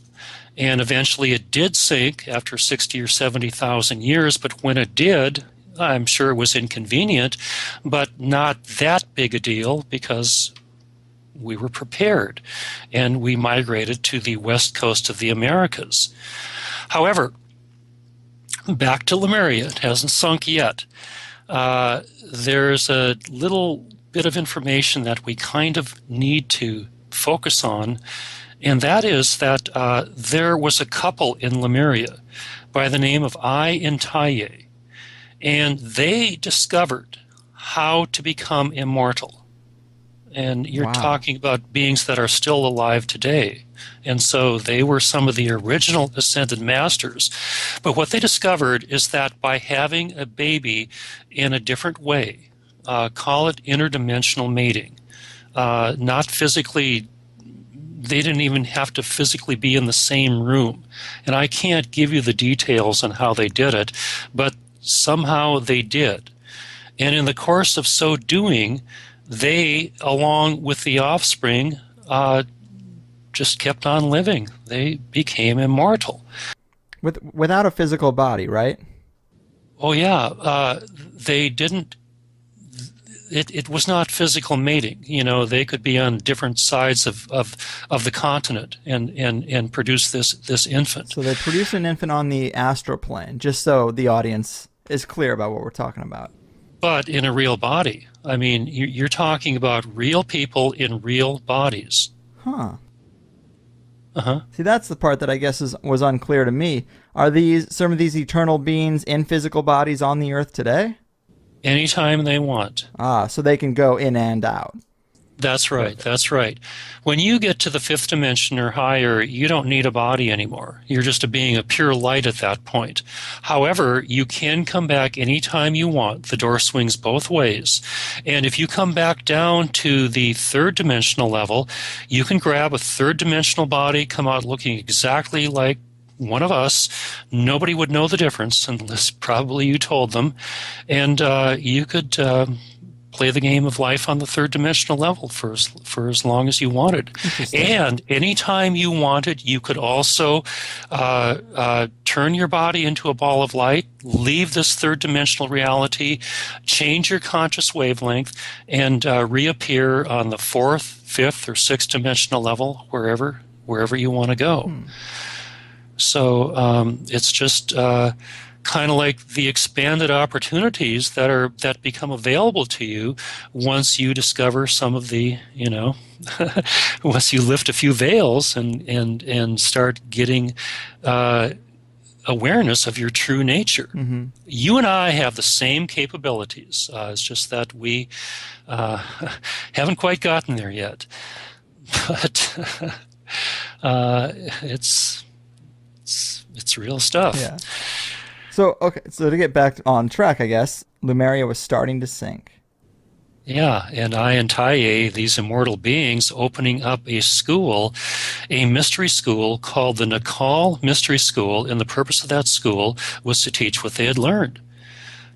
And eventually it did sink after 60 or 70,000 years. But when it did, I'm sure it was inconvenient, but not that big a deal because we were prepared. And we migrated to the west coast of the Americas. However, back to Lemuria. It hasn't sunk yet. There's a little bit of information that we kind of need to focus on, and that is that there was a couple in Lemuria by the name of I and Taye, and they discovered how to become immortal. And you're talking about beings that are still alive today. And so they were some of the original ascended masters. But what they discovered is that by having a baby in a different way, call it interdimensional mating, not physically they didn't even have to physically be in the same room. And I can't give you the details on how they did it, but somehow they did. And in the course of so doing, they, along with the offspring, just kept on living. They became immortal. Without a physical body, right? Oh yeah, they didn't. It was not physical mating. You know, they could be on different sides of the continent and produce this infant. So they produce an infant on the astral plane, just so the audience is clear about what we're talking about. But in a real body. I mean, you're talking about real people in real bodies. Huh. Uh-huh. See, that's the part that I guess was unclear to me. Are some of these eternal beings in physical bodies on the earth today? Anytime they want. Ah, so they can go in and out. That's right. That's right. When you get to the fifth dimension or higher, you don't need a body anymore. You're just a being of pure light at that point. However, you can come back anytime you want. The door swings both ways. And if you come back down to the third dimensional level, you can grab a third dimensional body, come out looking exactly like one of us. Nobody would know the difference unless probably you told them. And you could play the game of life on the third dimensional level for as long as you wanted. And anytime you wanted, you could also turn your body into a ball of light, leave this third dimensional reality, change your conscious wavelength, and reappear on the fourth, fifth, or sixth dimensional level, wherever you want to go. So it's just kind of like the expanded opportunities that become available to you once you discover some of the, once you lift a few veils and start getting awareness of your true nature. Mm-hmm. You and I have the same capabilities. It's just that we haven't quite gotten there yet. But it's real stuff. Yeah. So to get back on track, I guess, Lemuria was starting to sink. Yeah, and I and Taye, these immortal beings, opening up a school, a mystery school called the Nakal Mystery School, and the purpose of that school was to teach what they had learned,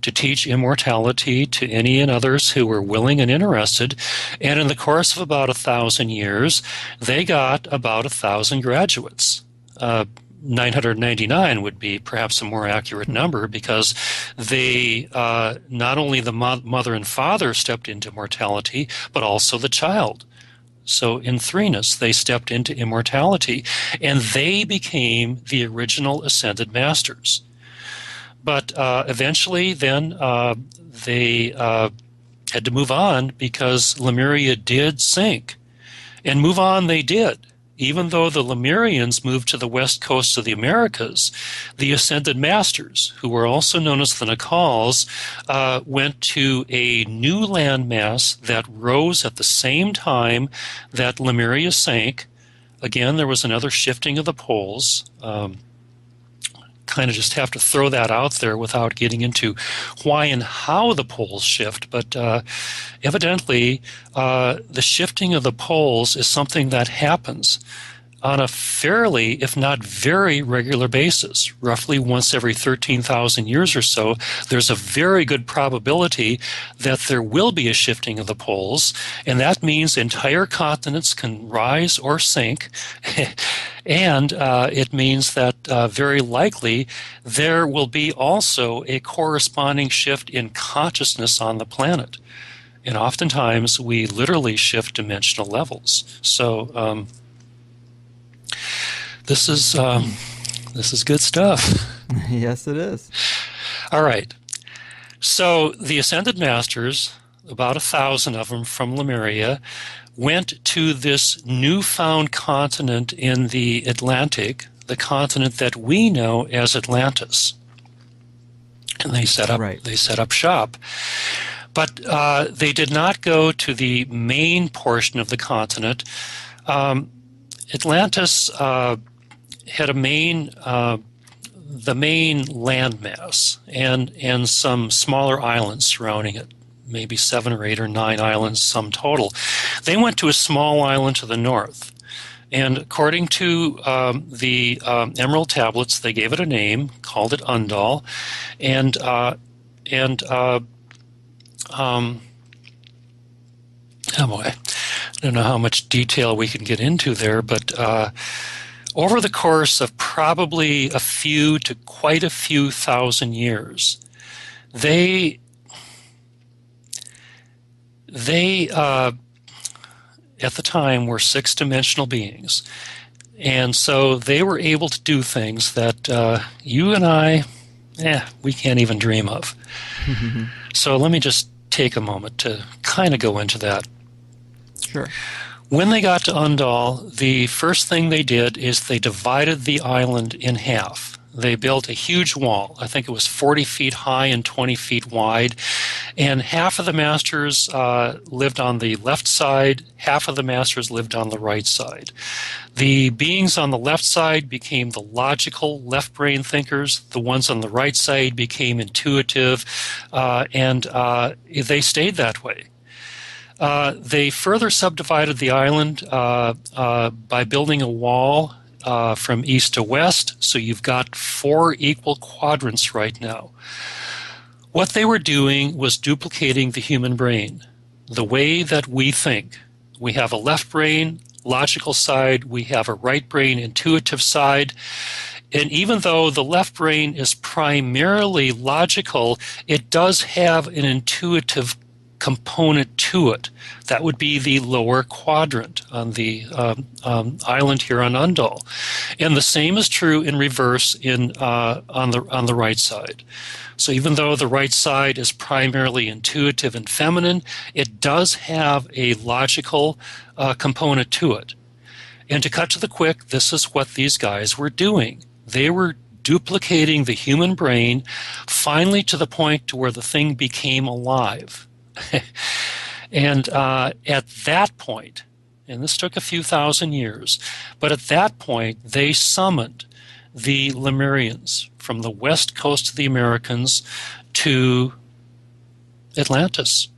to teach immortality to any and others who were willing and interested. And in the course of about 1,000 years, they got about 1,000 graduates. 999 would be perhaps a more accurate number, because they not only the mother and father stepped into mortality, but also the child. So in threeness, they stepped into immortality, and they became the original ascended masters. But eventually then they had to move on, because Lemuria did sink. And move on they did. Even though the Lemurians moved to the west coast of the Americas, the Ascended Masters, who were also known as the Nakals, went to a new landmass that rose at the same time that Lemuria sank. Again, there was another shifting of the poles. Kind of just have to throw that out there without getting into why and how the poles shift. But evidently, the shifting of the poles is something that happens on a fairly, if not very regular basis. Roughly once every 13,000 years or so, there's a very good probability that there will be a shifting of the poles, and that means entire continents can rise or sink. And it means that very likely there will be also a corresponding shift in consciousness on the planet. And oftentimes we literally shift dimensional levels. So this is good stuff. Yes, it is. All right. So the Ascended Masters, about 1,000 of them from Lemuria, went to this newfound continent in the Atlantic, the continent that we know as Atlantis. And they set up shop. But they did not go to the main portion of the continent. Atlantis had the main landmass and some smaller islands surrounding it, maybe 7 or 8 or 9 islands, sum total. They went to a small island to the north, And according to the Emerald Tablets, they gave it a name, called it Undal, and oh boy, I don't know how much detail we can get into there, but over the course of probably a few to quite a few thousand years, they at the time were six-dimensional beings, and so they were able to do things that you and I, we can't even dream of. So let me just take a moment to kind of go into that. Sure. When they got to Undal, the first thing they did is they divided the island in half. They built a huge wall. I think it was 40 feet high and 20 feet wide. And half of the masters lived on the left side, half of the masters lived on the right side. The beings on the left side became the logical left brain thinkers. The ones on the right side became intuitive, and they stayed that way. They further subdivided the island by building a wall from east to west, so you've got 4 equal quadrants right now. What they were doing was duplicating the human brain, the way that we think. We have a left brain, logical side, we have a right brain, intuitive side, and even though the left brain is primarily logical, it does have an intuitive component to it. That would be the lower quadrant on the island here on Undal, and the same is true in reverse on the right side. So even though the right side is primarily intuitive and feminine, it does have a logical component to it. And to cut to the quick, this is what these guys were doing. They were duplicating the human brain, finally to the point to where the thing became alive. And at that point, and this took a few thousand years, but at that point they summoned the Lemurians from the west coast of the Americas to Atlantis.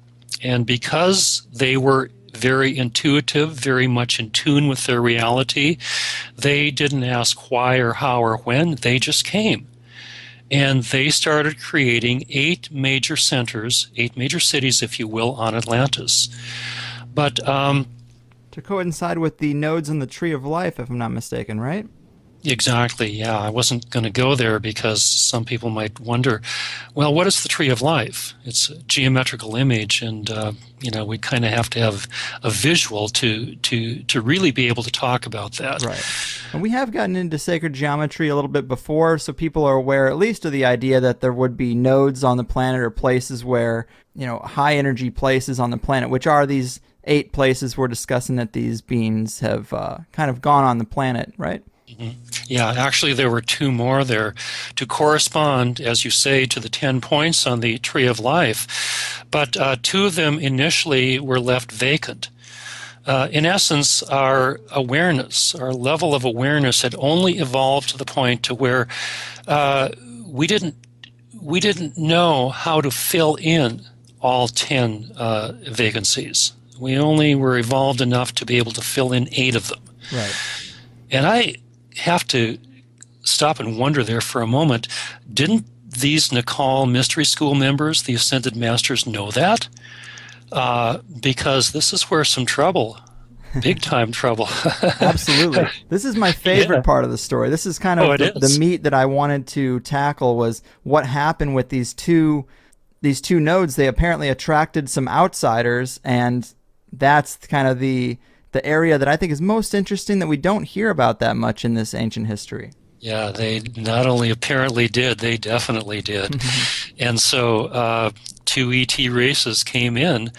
And because they were very intuitive, very much in tune with their reality, they didn't ask why or how or when, they just came. And they started creating 8 major centers, 8 major cities, if you will, on Atlantis. But to coincide with the nodes in the Tree of Life, if I'm not mistaken, right? Exactly, yeah. I wasn't going to go there because some people might wonder, well, what is the Tree of Life? It's a geometrical image, and we kind of have to have a visual to really be able to talk about that. Right. And we have gotten into sacred geometry a little bit before, so people are aware at least of the idea that there would be nodes on the planet or places where, high energy places on the planet, which are these 8 places we're discussing that these beings have kind of gone on the planet, right? Mm-hmm. Yeah, actually there were 2 more there to correspond, as you say, to the 10 points on the Tree of Life. But 2 of them initially were left vacant. In essence, our awareness, our level of awareness had only evolved to the point to where we didn't know how to fill in all 10 vacancies. We only were evolved enough to be able to fill in 8 of them. Right. And I have to stop and wonder there for a moment. Didn't these Nakal Mystery School members, the Ascended Masters, know that? Because this is where some trouble, big time trouble. Absolutely. This is my favorite part of the story. This is kind of the meat that I wanted to tackle, was what happened with these two nodes. They apparently attracted some outsiders, and that's kind of the area that I think is most interesting, that we don't hear about that much in this ancient history. Yeah, they not only apparently did, they definitely did. And so 2 ET races came in.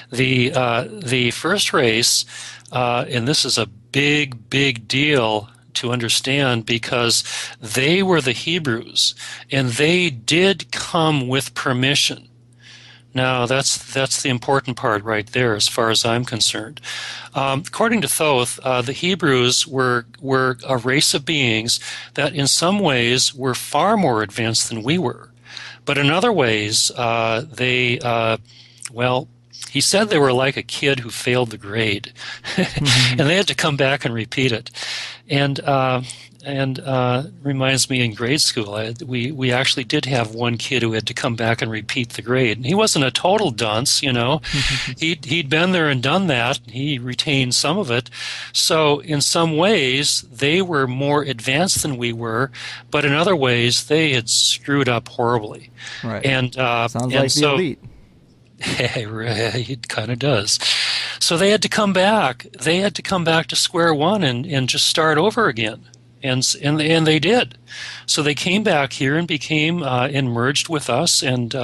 The first race, and this is a big deal to understand, because they were the Hebrews, and they did come with permission. Now, that's the important part right there, as far as I'm concerned. According to Thoth, the Hebrews were a race of beings that in some ways were far more advanced than we were. But in other ways, they He said they were like a kid who failed the grade, and they had to come back and repeat it. And reminds me in grade school, we actually did have one kid who had to come back and repeat the grade. And he wasn't a total dunce, you know. He'd been there and done that. He retained some of it. So in some ways, they were more advanced than we were, but in other ways, they had screwed up horribly. Right. And sounds like the elite. It kind of does. So they had to come back. They had to come back to square one and just start over again. And they did. So they came back here and became and merged with us, and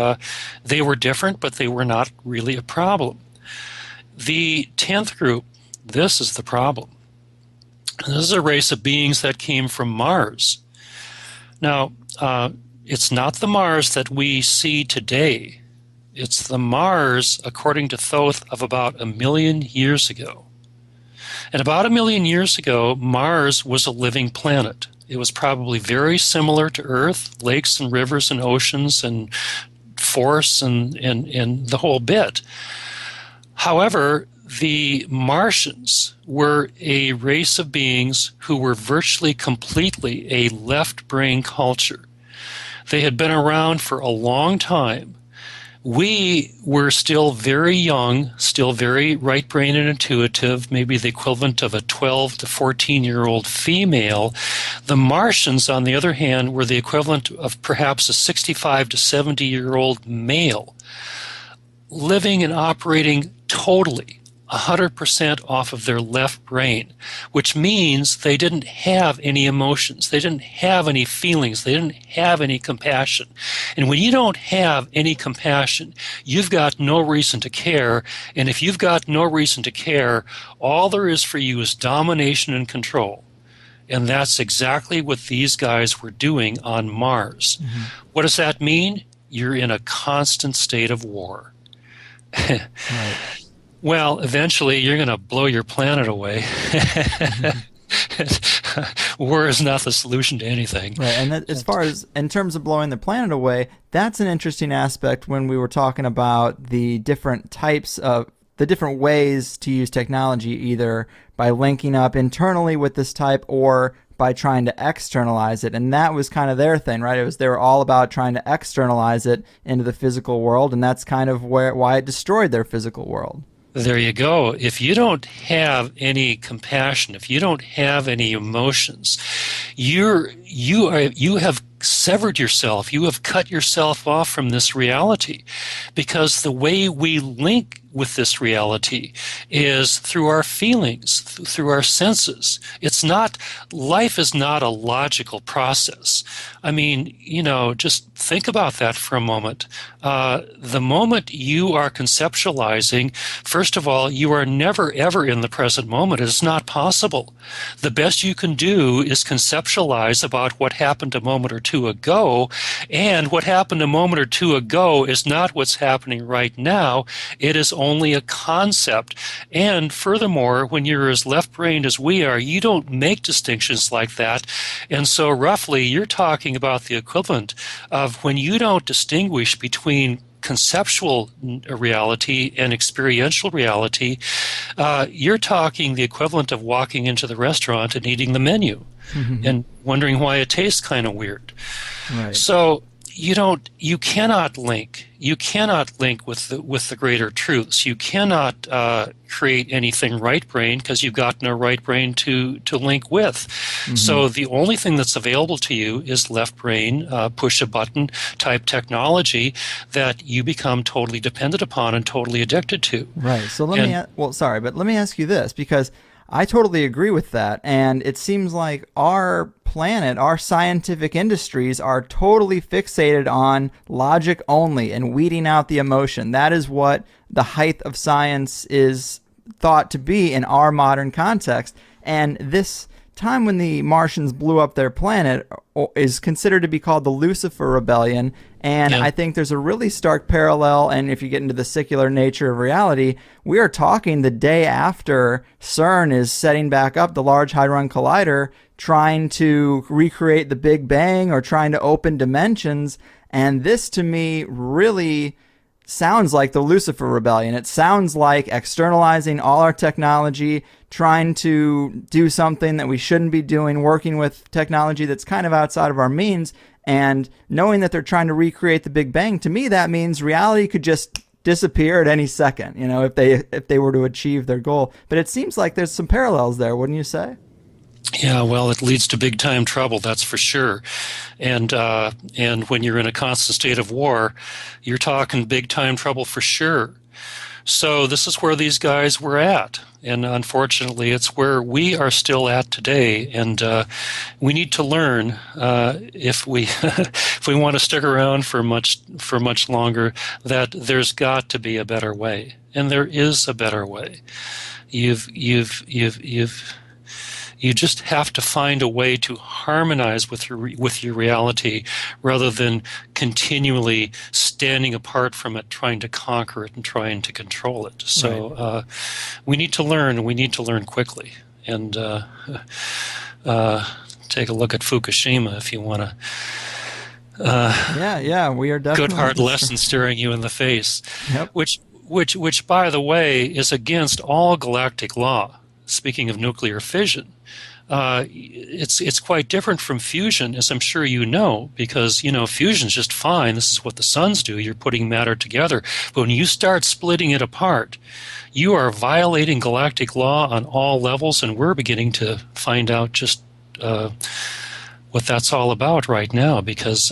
they were different, but they were not really a problem. The 10th group, this is the problem. This is a race of beings that came from Mars. Now, it's not the Mars that we see today. It's the Mars, according to Thoth, of about 1 million years ago. And about 1 million years ago, Mars was a living planet. It was probably very similar to Earth, lakes and rivers and oceans and forests and the whole bit. However, the Martians were a race of beings who were virtually completely a left-brain culture. They had been around for a long time. We were still very young, still very right-brained and intuitive, maybe the equivalent of a 12 to 14-year-old female. The Martians, on the other hand, were the equivalent of perhaps a 65 to 70-year-old male, living and operating totally 100% off of their left brain, which means they didn't have any emotions, they didn't have any feelings, they didn't have any compassion. And when you don't have any compassion, you've got no reason to care. And if you've got no reason to care, all there is for you is domination and control. And that's exactly what these guys were doing on Mars. Mm-hmm. What does that mean? You're in a constant state of war. Right. Well, eventually you're going to blow your planet away. War is not the solution to anything. Right, and that, as far as in terms of blowing the planet away, that's an interesting aspect when we were talking about the different types of, the different ways to use technology, either by linking up internally with this type or by trying to externalize it. And that was kind of their thing, right? It was, they were all about trying to externalize it into the physical world, and that's kind of why it destroyed their physical world. There you go. If you don't have any compassion, if you don't have any emotions, you have severed yourself. You have cut yourself off from this reality, because the way we link with this reality is through our feelings, through our senses. It's not, life is not a logical process. I mean, just think about that for a moment. The moment you are conceptualizing, first of all, you are never ever in the present moment. It's not possible. The best you can do is conceptualize about what happened a moment or two ago, and what happened a moment or two ago is not what's happening right now. It is only a concept. And furthermore, when you're as left-brained as we are, you don't make distinctions like that. And so roughly, you're talking about the equivalent of when you don't distinguish between conceptual reality and experiential reality, you're talking the equivalent of walking into the restaurant and eating the menu and wondering why it tastes kind of weird. Right. So you cannot link with the greater truths. You cannot create anything right brain, because you've got no right brain to link with. Mm-hmm. So the only thing that's available to you is left brain, push a button type technology that you become totally dependent upon and totally addicted to. Right. So let me ask you this, because I totally agree with that. And it seems like our planet, our scientific industries are totally fixated on logic only and weeding out the emotion. That is what the height of science is thought to be in our modern context. And this time when the Martians blew up their planet is considered to be called the Lucifer Rebellion. And I think there's a really stark parallel, and if you get into the secular nature of reality, we are talking the day after CERN is setting back up the Large Hadron Collider, trying to recreate the Big Bang or trying to open dimensions. And this, to me, really sounds like the Lucifer Rebellion. It sounds like externalizing all our technology, trying to do something that we shouldn't be doing, working with technology that's kind of outside of our means, and knowing that they're trying to recreate the Big Bang. To me, that means reality could just disappear at any second, if they were to achieve their goal. But it seems like there's some parallels there, wouldn't you say? Yeah, well, it leads to big time trouble, that's for sure. And when you're in a constant state of war, you're talking big time trouble for sure. So this is where these guys were at, and unfortunately, it's where we are still at today. And we need to learn if we if we want to stick around for much longer, that there's got to be a better way, and there is a better way. You just have to find a way to harmonize with your reality, rather than continually standing apart from it, trying to conquer it and trying to control it. So we need to learn. We need to learn quickly. And take a look at Fukushima if you want to. We are definitely good hard lesson staring you in the face. Yep. Which, by the way, is against all galactic law. Speaking of nuclear fission, it's quite different from fusion, as I'm sure you know, because fusion's just fine. This is what the suns do. You're putting matter together. But when you start splitting it apart, you are violating galactic law on all levels, and we're beginning to find out just what that's all about right now, because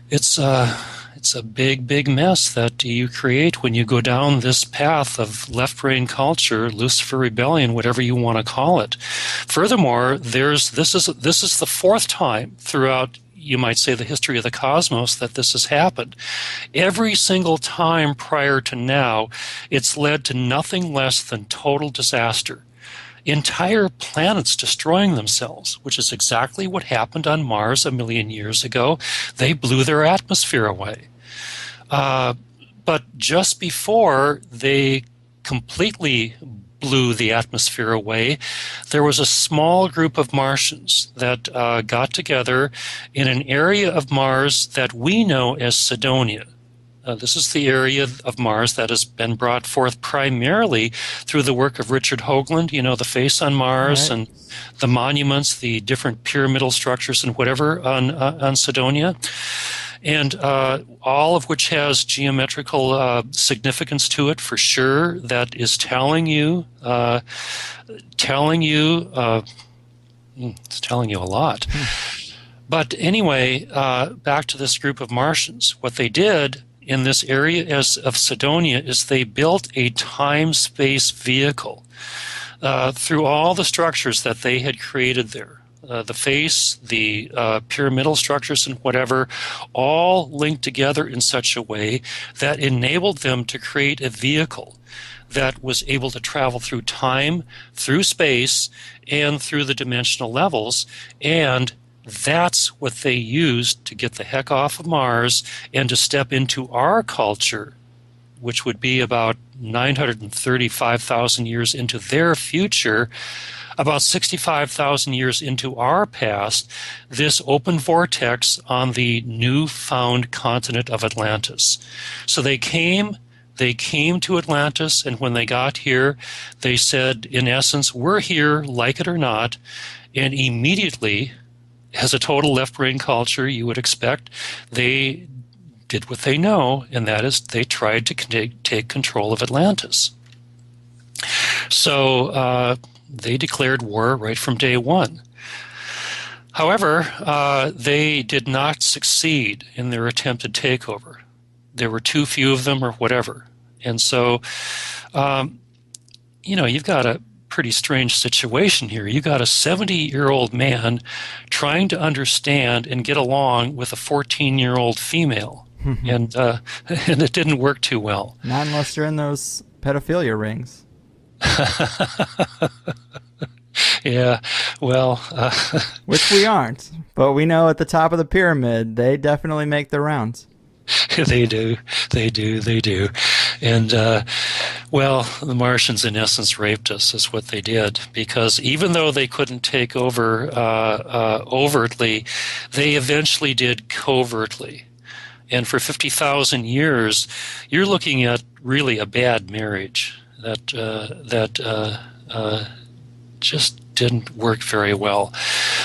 it's a big mess that you create when you go down this path of left-brain culture, Lucifer Rebellion, whatever you want to call it. Furthermore, this is the fourth time throughout, you might say, the history of the cosmos that this has happened. Every single time prior to now, it's led to nothing less than total disaster. Entire planets destroying themselves, which is exactly what happened on Mars 1 million years ago. They blew their atmosphere away. But just before they completely blew the atmosphere away, there was a small group of Martians that got together in an area of Mars that we know as Cydonia. This is the area of Mars that has been brought forth primarily through the work of Richard Hoagland, the face on Mars, right, and the monuments, the different pyramidal structures and whatever on Cydonia, and all of which has geometrical significance to it for sure, that is telling you it's telling you a lot. But anyway, back to this group of Martians. What they did in this area of Cydonia is they built a time-space vehicle through all the structures that they had created there. The face, the pyramidal structures and whatever, all linked together in such a way that enabled them to create a vehicle that was able to travel through time, through space, and through the dimensional levels. And that's what they used to get the heck off of Mars and to step into our culture, which would be about 935,000 years into their future, about 65,000 years into our past, this open vortex on the newfound continent of Atlantis. So they came to Atlantis, and when they got here, they said, in essence, we're here, like it or not, and immediately, as a total left-brain culture, you would expect, they did what they know, and that is they tried to take control of Atlantis. So they declared war right from day one. However, they did not succeed in their attempted takeover. There were too few of them or whatever. And so, you've got a pretty strange situation here. You got a 70-year-old man trying to understand and get along with a 14-year-old female. And it didn't work too well. Not unless you're in those pedophilia rings. Yeah, well... Which we aren't. But we know at the top of the pyramid, they definitely make the rounds. They do. And, the Martians, in essence, raped us, is what they did. Because even though they couldn't take over overtly, they eventually did covertly. And for 50,000 years, you're looking at really a bad marriage that just didn't work very well.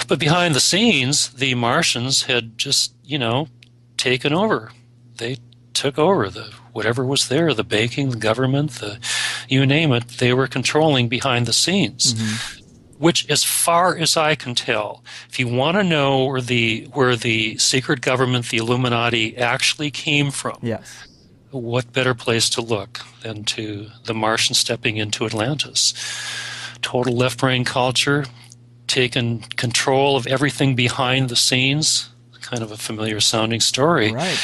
But behind the scenes, the Martians had just, taken over. They took over whatever was there, the banking, the government, you name it. They were controlling behind the scenes. Mm-hmm. Which, as far as I can tell, if you want to know where the secret government, the Illuminati, actually came from, yes, what better place to look than to the Martians stepping into Atlantis? Total left-brain culture, taken control of everything behind the scenes. Kind of a familiar-sounding story. Right.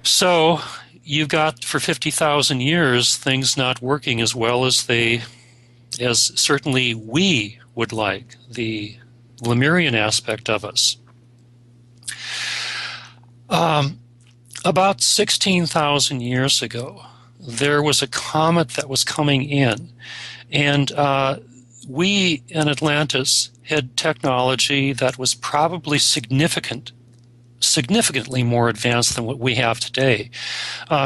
So you've got, for 50,000 years, things not working as well as certainly we would like, the Lemurian aspect of us. About 16,000 years ago, there was a comet that was coming in, and we in Atlantis had technology that was probably significantly more advanced than what we have today,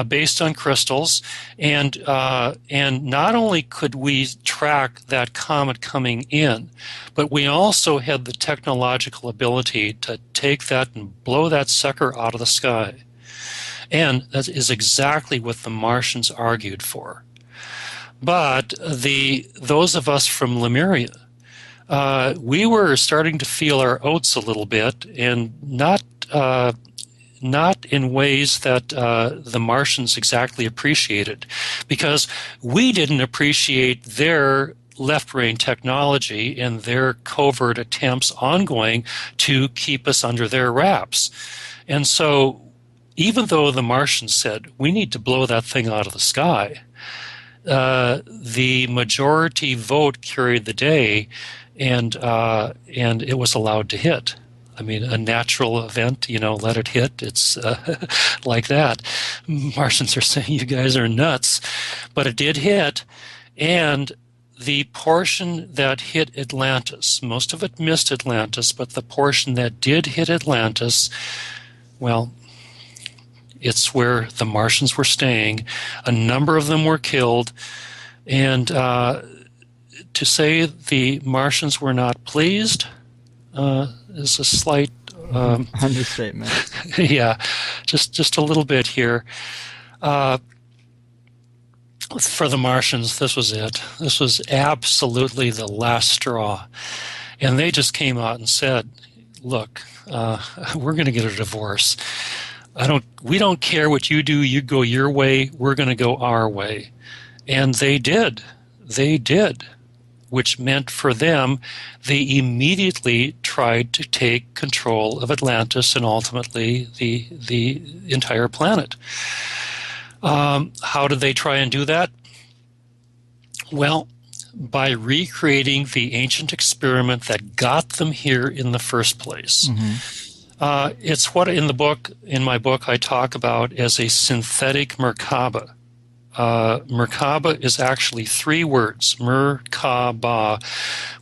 based on crystals, and not only could we track that comet coming in, but we also had the technological ability to take that and blow that sucker out of the sky. And that is exactly what the Martians argued for. But those of us from Lemuria, we were starting to feel our oats a little bit, and not in ways that the Martians exactly appreciated, because we didn't appreciate their left-brain technology and their covert attempts ongoing to keep us under their wraps. And so even though the Martians said, we need to blow that thing out of the sky, the majority vote carried the day, and it was allowed to hit. I mean, a natural event, let it hit. It's like that. Martians are saying, you guys are nuts. But it did hit, and the portion that hit Atlantis, most of it missed Atlantis, but the portion that did hit Atlantis, well, it's where the Martians were staying. A number of them were killed, and to say the Martians were not pleased is a slight understatement. Yeah, just a little bit here. For the Martians, this was it. This was absolutely the last straw, and they just came out and said, "Look, we're going to get a divorce. We don't care what you do. You go your way. We're going to go our way." And they did. They did. Which meant for them, they immediately tried to take control of Atlantis and ultimately the entire planet. How did they try and do that? Well, by recreating the ancient experiment that got them here in the first place. Mm-hmm. It's what in my book I talk about as a synthetic Merkaba. Merkaba is actually 3 words, Merkaba,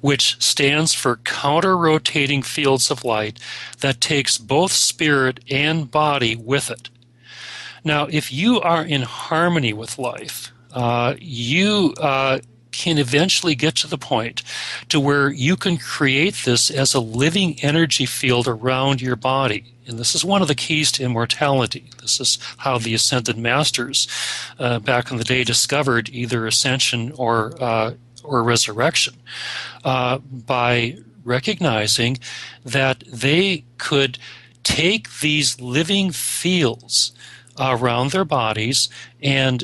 which stands for counter-rotating fields of light that takes both spirit and body with it. Now, if you are in harmony with life, you can eventually get to the point to where you can create this as a living energy field around your body. And this is one of the keys to immortality. This is how the Ascended Masters back in the day discovered either ascension or resurrection, by recognizing that they could take these living fields around their bodies and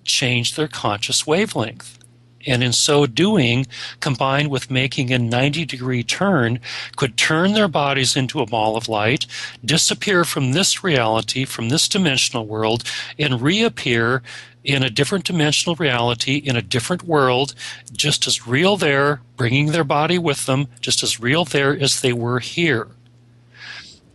change their conscious wavelength. And in so doing, combined with making a 90-degree turn, could turn their bodies into a ball of light, disappear from this reality, from this dimensional world, and reappear in a different dimensional reality, in a different world, just as real there, bringing their body with them, just as real there as they were here.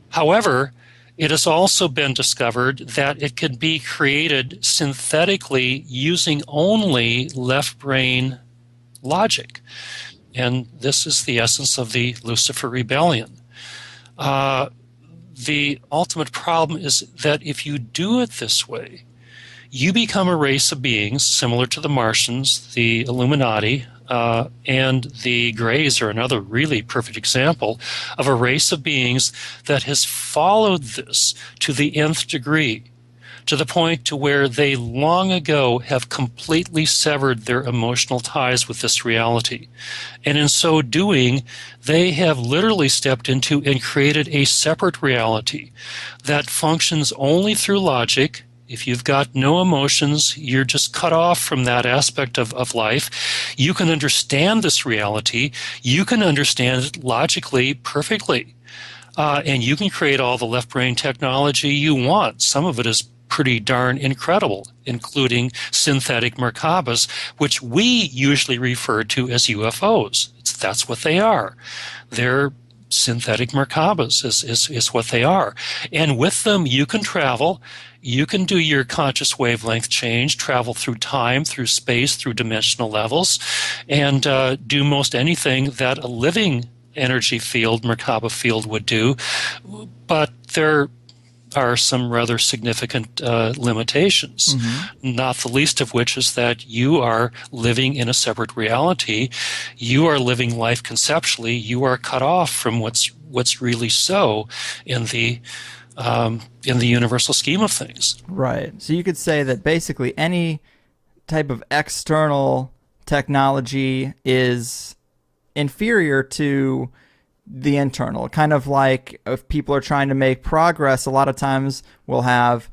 However, it has also been discovered that it can be created synthetically using only left brain logic. And this is the essence of the Lucifer Rebellion. the ultimate problem is that if you do it this way, you become a race of beings similar to the Martians, the Illuminati, and the Greys are another really perfect example of a race of beings that has followed this to the nth degree, to the point to where they long ago have completely severed their emotional ties with this reality. And in so doing, they have literally stepped into and created a separate reality that functions only through logic. If you've got no emotions, you're just cut off from that aspect of life. You can understand this reality. You can understand it logically perfectly. And you can create all the left brain technology you want. Some of it is pretty darn incredible, including synthetic Merkabas, which we usually refer to as UFOs. That's what they are. They're synthetic Merkabas is what they are. And with them, you can travel. You can do your conscious wavelength change, travel through time, through space, through dimensional levels, and do most anything that a living energy field, Merkaba field, would do. But there are some rather significant limitations, not the least of which is that you are living in a separate reality. You are living life conceptually. You are cut off from what's really so in the universal scheme of things. Right. So you could say that basically any type of external technology is inferior to the internal. Kind of like if people are trying to make progress, a lot of times we'll have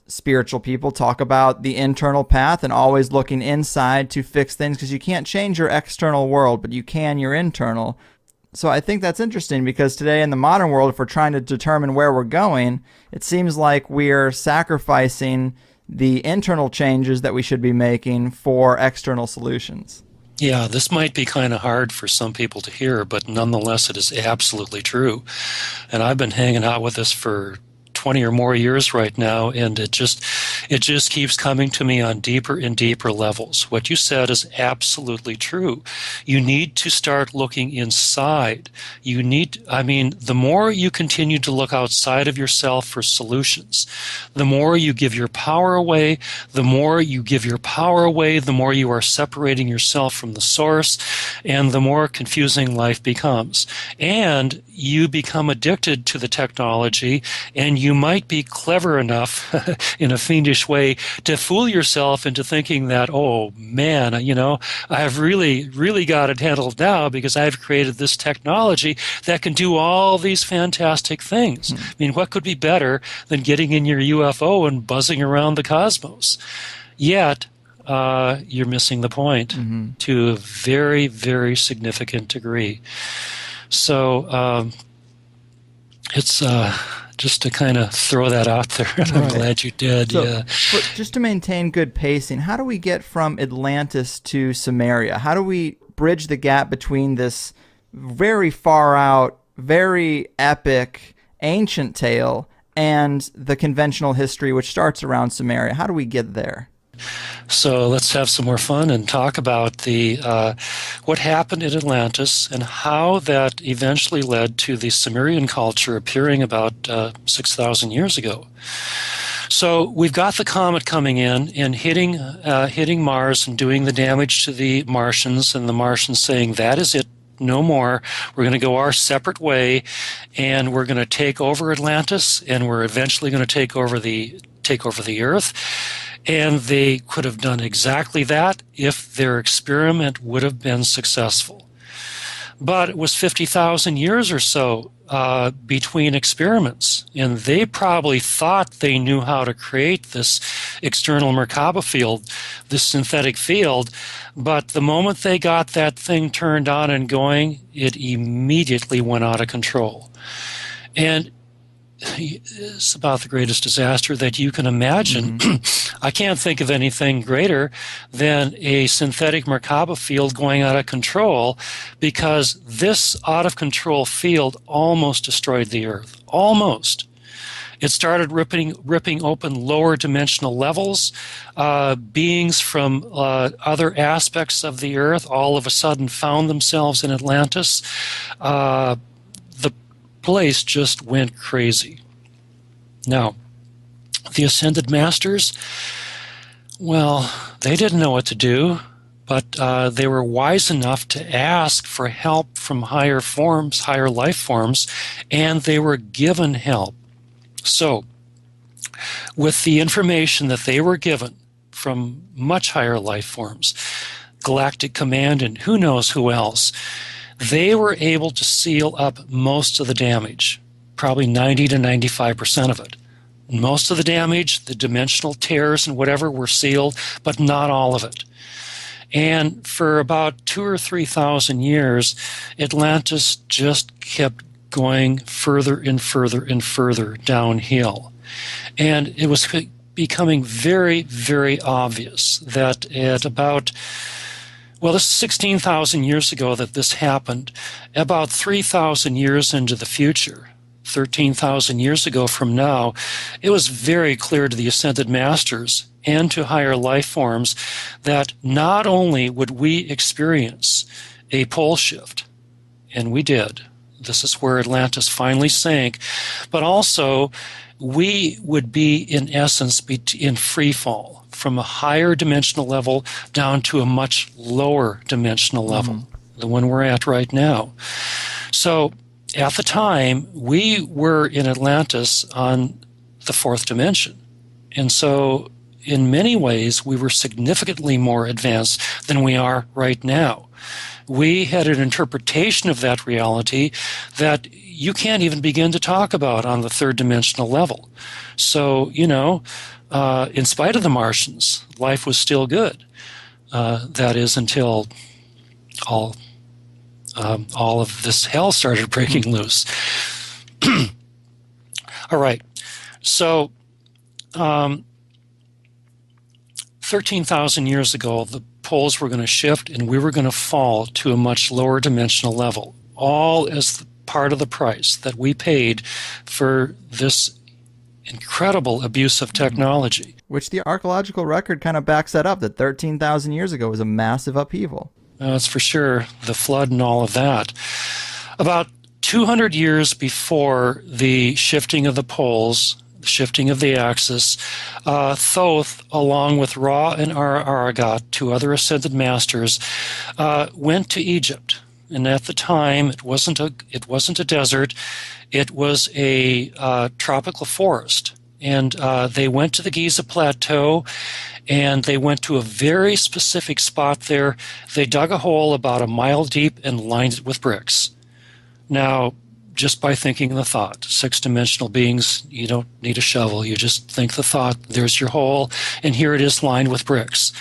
spiritual people talk about the internal path and always looking inside to fix things, because you can't change your external world, but you can your internal. So I think that's interesting, because today in the modern world, if we're trying to determine where we're going, it seems like we're sacrificing the internal changes that we should be making for external solutions. Yeah, this might be kind of hard for some people to hear, but nonetheless, it is absolutely true. And I've been hanging out with this for 20 or more years right now, and it just keeps coming to me on deeper and deeper levels. What you said is absolutely true. You need to start looking inside. The more you continue to look outside of yourself for solutions, the more you give your power away, the more you are separating yourself from the source, and the more confusing life becomes. And you become addicted to the technology, and you might be clever enough in a fiendish way to fool yourself into thinking that, oh man, I've really got it handled now because I've created this technology that can do all these fantastic things. I mean, what could be better than getting in your UFO and buzzing around the cosmos? Yet, you're missing the point to a very, very significant degree. So it's just to kind of throw that out there, and I'm glad you did. So, yeah. But just to maintain good pacing, how do we get from Atlantis to Sumeria? How do we bridge the gap between this very far out, very epic, ancient tale and the conventional history which starts around Sumeria? How do we get there? So let's have some more fun and talk about what happened in Atlantis and how that eventually led to the Sumerian culture appearing about 6,000 years ago. So we've got the comet coming in and hitting Mars and doing the damage to the Martians, and the Martians saying, that is it. No more. We're going to go our separate way, and we're going to take over Atlantis, and we're eventually going to take over the Earth. And they could have done exactly that if their experiment would have been successful. But it was 50,000 years or so between experiments, and they probably thought they knew how to create this external Merkaba field, this synthetic field, but the moment they got that thing turned on and going, it immediately went out of control. And it's about the greatest disaster that you can imagine. I can't think of anything greater than a synthetic Merkaba field going out of control, because this out-of-control field almost destroyed the Earth. Almost. It started ripping open lower dimensional levels. Beings from other aspects of the Earth all of a sudden found themselves in Atlantis. The place just went crazy. Now, the Ascended Masters, well, they didn't know what to do, but they were wise enough to ask for help from higher forms, higher life forms, and they were given help. So, with the information that they were given from much higher life forms, Galactic Command and who knows who else, they were able to seal up most of the damage, probably 90 to 95% of it. Most of the damage, the dimensional tears and whatever, were sealed, but not all of it. And for about 2,000 or 3,000 years, Atlantis just kept going further and further and further downhill. And it was becoming very, very obvious that at about, well, this is 16,000 years ago that this happened. About 3,000 years into the future, 13,000 years ago from now, it was very clear to the Ascended Masters and to higher life forms that not only would we experience a pole shift, and we did, this is where Atlantis finally sank, but also we would be, in essence, in free fall from a higher dimensional level down to a much lower dimensional level, the one we're at right now. So at the time, we were in Atlantis on the fourth dimension. And so in many ways, we were significantly more advanced than we are right now. We had an interpretation of that reality that you can't even begin to talk about on the third dimensional level. So, in spite of the Martians, life was still good. That is until all of this hell started breaking loose. All right. So, 13,000 years ago, the poles were going to shift and we were going to fall to a much lower dimensional level, all as part of the price that we paid for this incredible abuse of technology. Which the archaeological record kind of backs that up, that 13,000 years ago was a massive upheaval. That's for sure, the flood and all of that. About 200 years before the shifting of the poles, the shifting of the axis, Thoth, along with Ra and Aragat, two other Ascended Masters, went to Egypt. And at the time, it wasn't a desert; it was a tropical forest. And they went to the Giza Plateau, and they went to a very specific spot there. They dug a hole about a mile deep and lined it with bricks. Now, just by thinking the thought, six-dimensional beings, you don't need a shovel. You just think the thought, there's your hole, and here it is lined with bricks.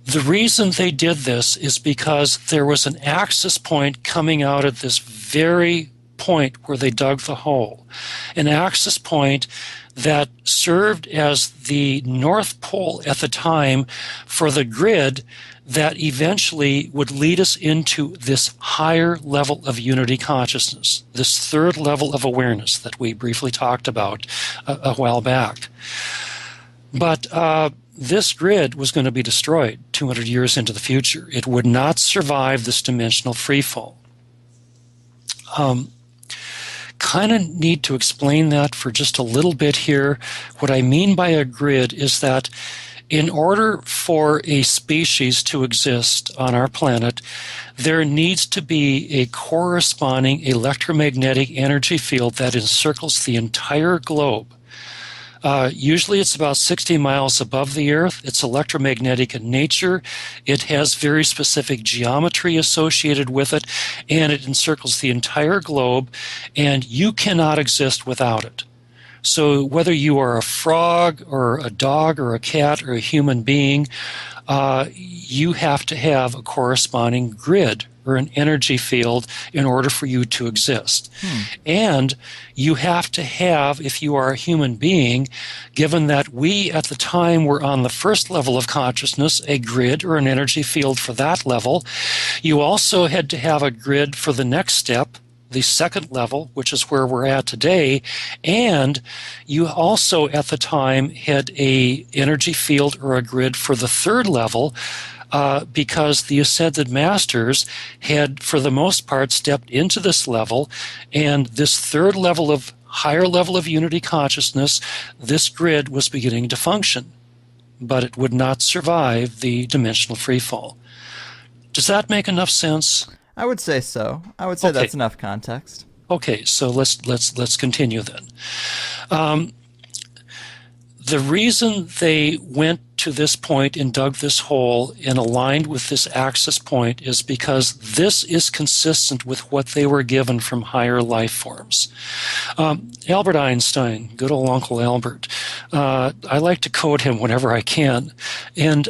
The reason they did this is because there was an axis point coming out at this very point where they dug the hole. An axis point that served as the North Pole at the time for the grid that eventually would lead us into this higher level of unity consciousness, this third level of awareness that we briefly talked about a while back. But this grid was going to be destroyed 200 years into the future. It would not survive this dimensional freefall. Kind of need to explain that for just a little bit here. What I mean by a grid is that in order for a species to exist on our planet, there needs to be a corresponding electromagnetic energy field that encircles the entire globe. Usually it's about 60 miles above the Earth. It's electromagnetic in nature. It has very specific geometry associated with it, and it encircles the entire globe, and you cannot exist without it. So whether you are a frog or a dog or a cat or a human being, you have to have a corresponding grid or an energy field in order for you to exist. And you have to have, if you are a human being, given that we at the time were on the first level of consciousness, a grid or an energy field for that level, you also had to have a grid for the next step, the second level, which is where we're at today, and you also at the time had a energy field or a grid for the third level, because the Ascended Masters had, for the most part, stepped into this level, and this third level of higher level of unity consciousness, this grid was beginning to function, but it would not survive the dimensional freefall. Does that make enough sense? I would say so. I would say Okay. that's enough context. Okay, so let's continue then. The reason they went to this point and dug this hole and aligned with this axis point is because this is consistent with what they were given from higher life forms. Albert Einstein, good old Uncle Albert, I like to quote him whenever I can. And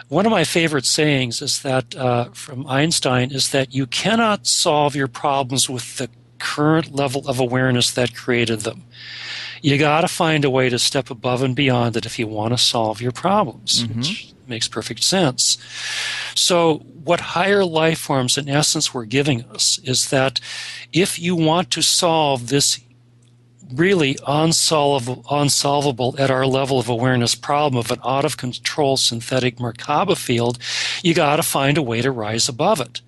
one of my favorite sayings is that from Einstein is that you cannot solve your problems with the current level of awareness that created them. You got to find a way to step above and beyond it if you want to solve your problems, which makes perfect sense. So what higher life forms in essence were giving us is that if you want to solve this really unsolvable at our level of awareness problem of an out-of-control synthetic Merkaba field, you got to find a way to rise above it.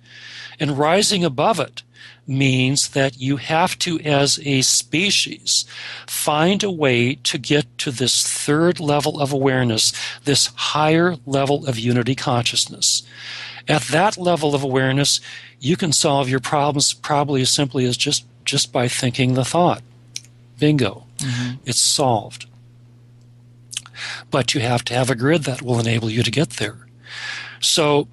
And rising above it means that you have to, as a species, find a way to get to this third level of awareness, this higher level of unity consciousness. At that level of awareness, you can solve your problems probably as simply as just by thinking the thought. Bingo. It's solved. But you have to have a grid that will enable you to get there. So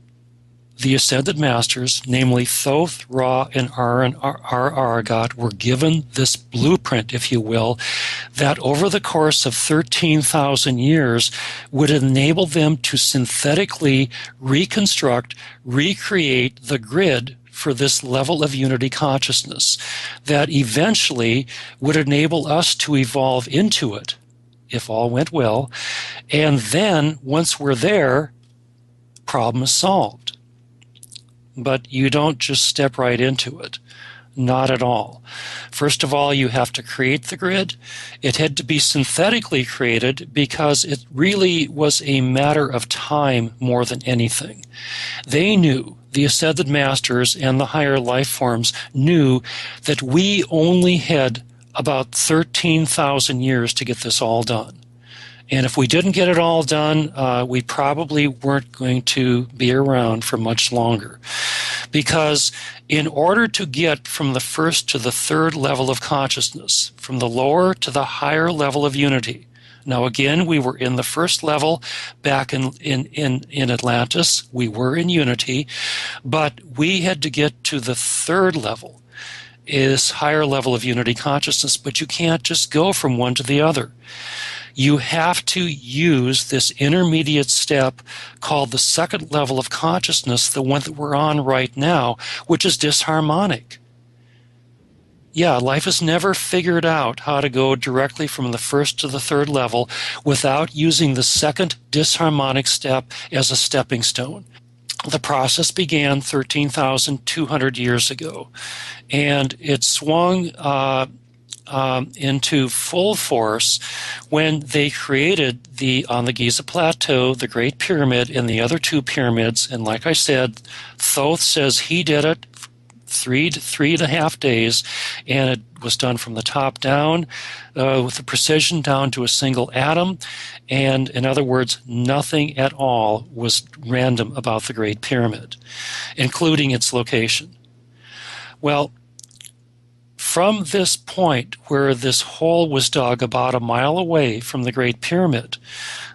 the Ascended Masters, namely Thoth, Ra, and Aragat, were given this blueprint, if you will, that over the course of 13,000 years would enable them to synthetically reconstruct, recreate the grid for this level of unity consciousness that eventually would enable us to evolve into it, if all went well. And then, once we're there, problem is solved. But you don't just step right into it. Not at all. First of all, you have to create the grid. It had to be synthetically created because it really was a matter of time more than anything. They knew, the Ascended Masters and the higher life forms knew that we only had about 13,000 years to get this all done. And if we didn't get it all done, we probably weren't going to be around for much longer. Because in order to get from the first to the third level of consciousness, from the lower to the higher level of unity, now again, we were in the first level back in Atlantis, we were in unity, but we had to get to the third level, is higher level of unity consciousness, but you can't just go from one to the other. You have to use this intermediate step called the second level of consciousness, the one that we're on right now, which is disharmonic. Yeah, life has never figured out how to go directly from the first to the third level without using the second disharmonic step as a stepping stone. The process began 13,200 years ago, and it swung into full force when they created on the Giza Plateau, the Great Pyramid, and the other two pyramids. And like I said, Thoth says he did it 3.5 days, and it was done from the top down with the precision down to a single atom. And in other words, nothing at all was random about the Great Pyramid, including its location. Well, from this point where this hole was dug about a mile away from the Great Pyramid,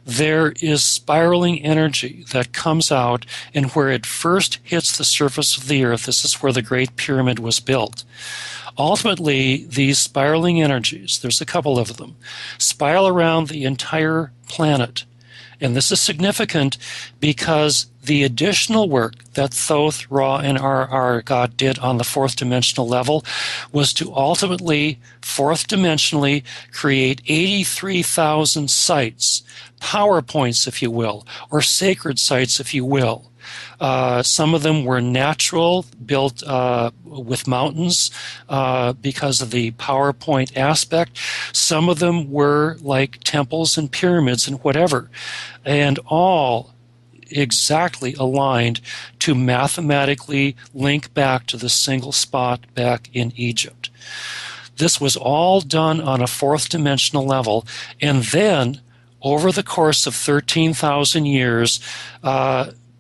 there is spiraling energy that comes out, and where it first hits the surface of the earth, this is where the Great Pyramid was built. Ultimately, these spiraling energies, there's a couple of them, spiral around the entire planet. And this is significant because the additional work that Thoth, Ra, and Aragat did on the fourth dimensional level was to ultimately, fourth dimensionally, create 83,000 sites, power points, if you will, or sacred sites, if you will. Some of them were natural, built with mountains because of the PowerPoint aspect. Some of them were like temples and pyramids and whatever, and all exactly aligned to mathematically link back to the single spot back in Egypt. this was all done on a fourth dimensional level, and then over the course of 13,000 years,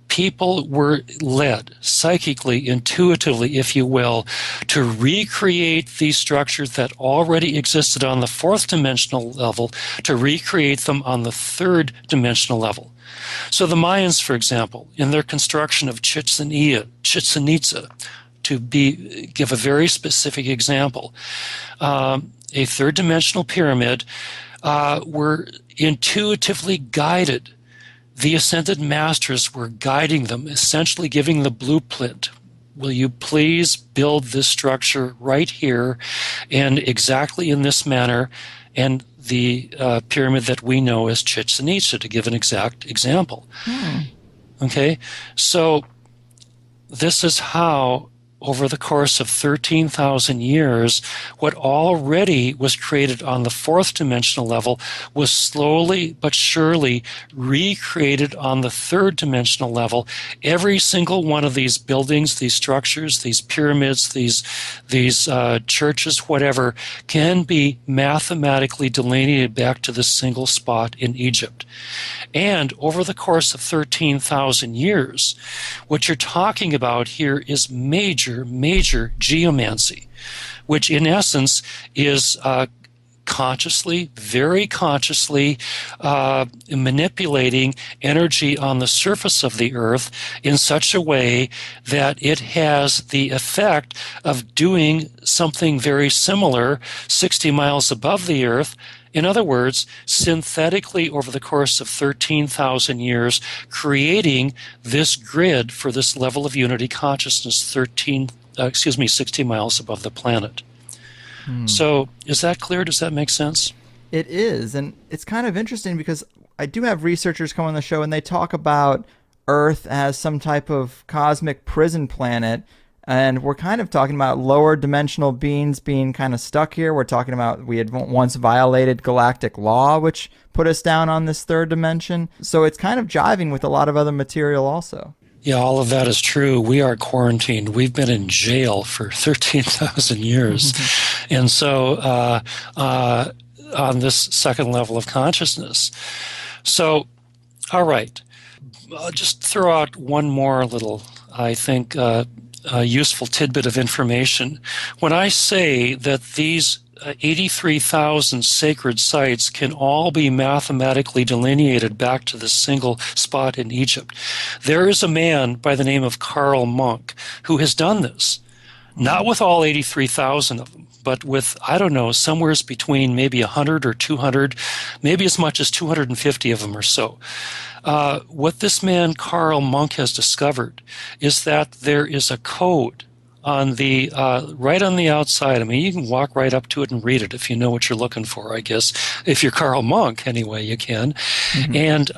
people were led psychically, intuitively, if you will, to recreate these structures that already existed on the fourth dimensional level, to recreate them on the third dimensional level. So the Mayans, for example, in their construction of Chichen Itza, to give a very specific example, a third dimensional pyramid, were intuitively guided. The ascended masters were guiding them, essentially giving the blueprint. Will you please build this structure right here and exactly in this manner? And the pyramid that we know as Chichen Itza, to give an exact example. Okay, so this is how, over the course of 13,000 years, what already was created on the fourth dimensional level was slowly but surely recreated on the third dimensional level. Every single one of these buildings, these structures, these pyramids, these churches, whatever, can be mathematically delineated back to this single spot in Egypt. And over the course of 13,000 years, what you're talking about here is major geomancy, which in essence is consciously, very consciously manipulating energy on the surface of the earth in such a way that it has the effect of doing something very similar 60 miles above the earth. In other words, synthetically over the course of 13,000 years, creating this grid for this level of unity consciousness 60 miles above the planet. So is that clear? Does that make sense? It is, and it's kind of interesting because I do have researchers come on the show and they talk about Earth as some type of cosmic prison planet, and we're kind of talking about lower dimensional beings being kind of stuck here. We're talking about we had once violated galactic law, which put us down on this third dimension. So it's kind of jiving with a lot of other material also. Yeah, all of that is true. We are quarantined. We've been in jail for 13,000 years. And so on this second level of consciousness. So, all right. I'll just throw out one more little, I think, useful tidbit of information. When I say that these 83,000 sacred sites can all be mathematically delineated back to this single spot in Egypt, there is a man by the name of Karl Monk who has done this. Not with all 83,000 of them, but with, I don't know, somewhere between maybe 100 or 200, maybe as much as 250 of them or so. What this man, Karl Monk, has discovered is that there is a code on the right on the outside. I mean, you can walk right up to it and read it if you know what you're looking for, I guess. If you're Karl Monk, anyway, you can. And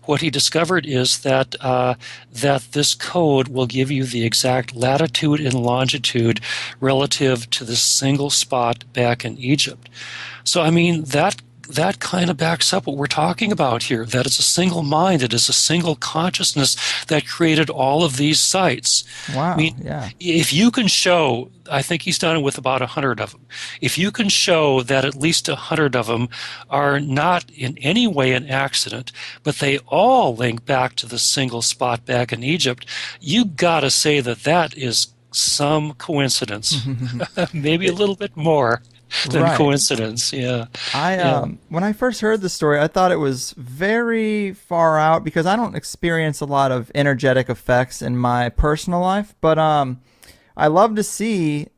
what he discovered is that that this code will give you the exact latitude and longitude relative to this single spot back in Egypt. So, I mean, that kind of backs up what we're talking about here, that it's a single mind, it is a single consciousness that created all of these sites. Wow, I mean, yeah. If you can show, I think he's done it with about 100 of them, if you can show that at least 100 of them are not in any way an accident, but they all link back to the single spot back in Egypt, you gotta say that that is some coincidence, maybe a little bit more than coincidence. Yeah. When I first heard the story, I thought it was very far out because I don't experience a lot of energetic effects in my personal life, but I love to see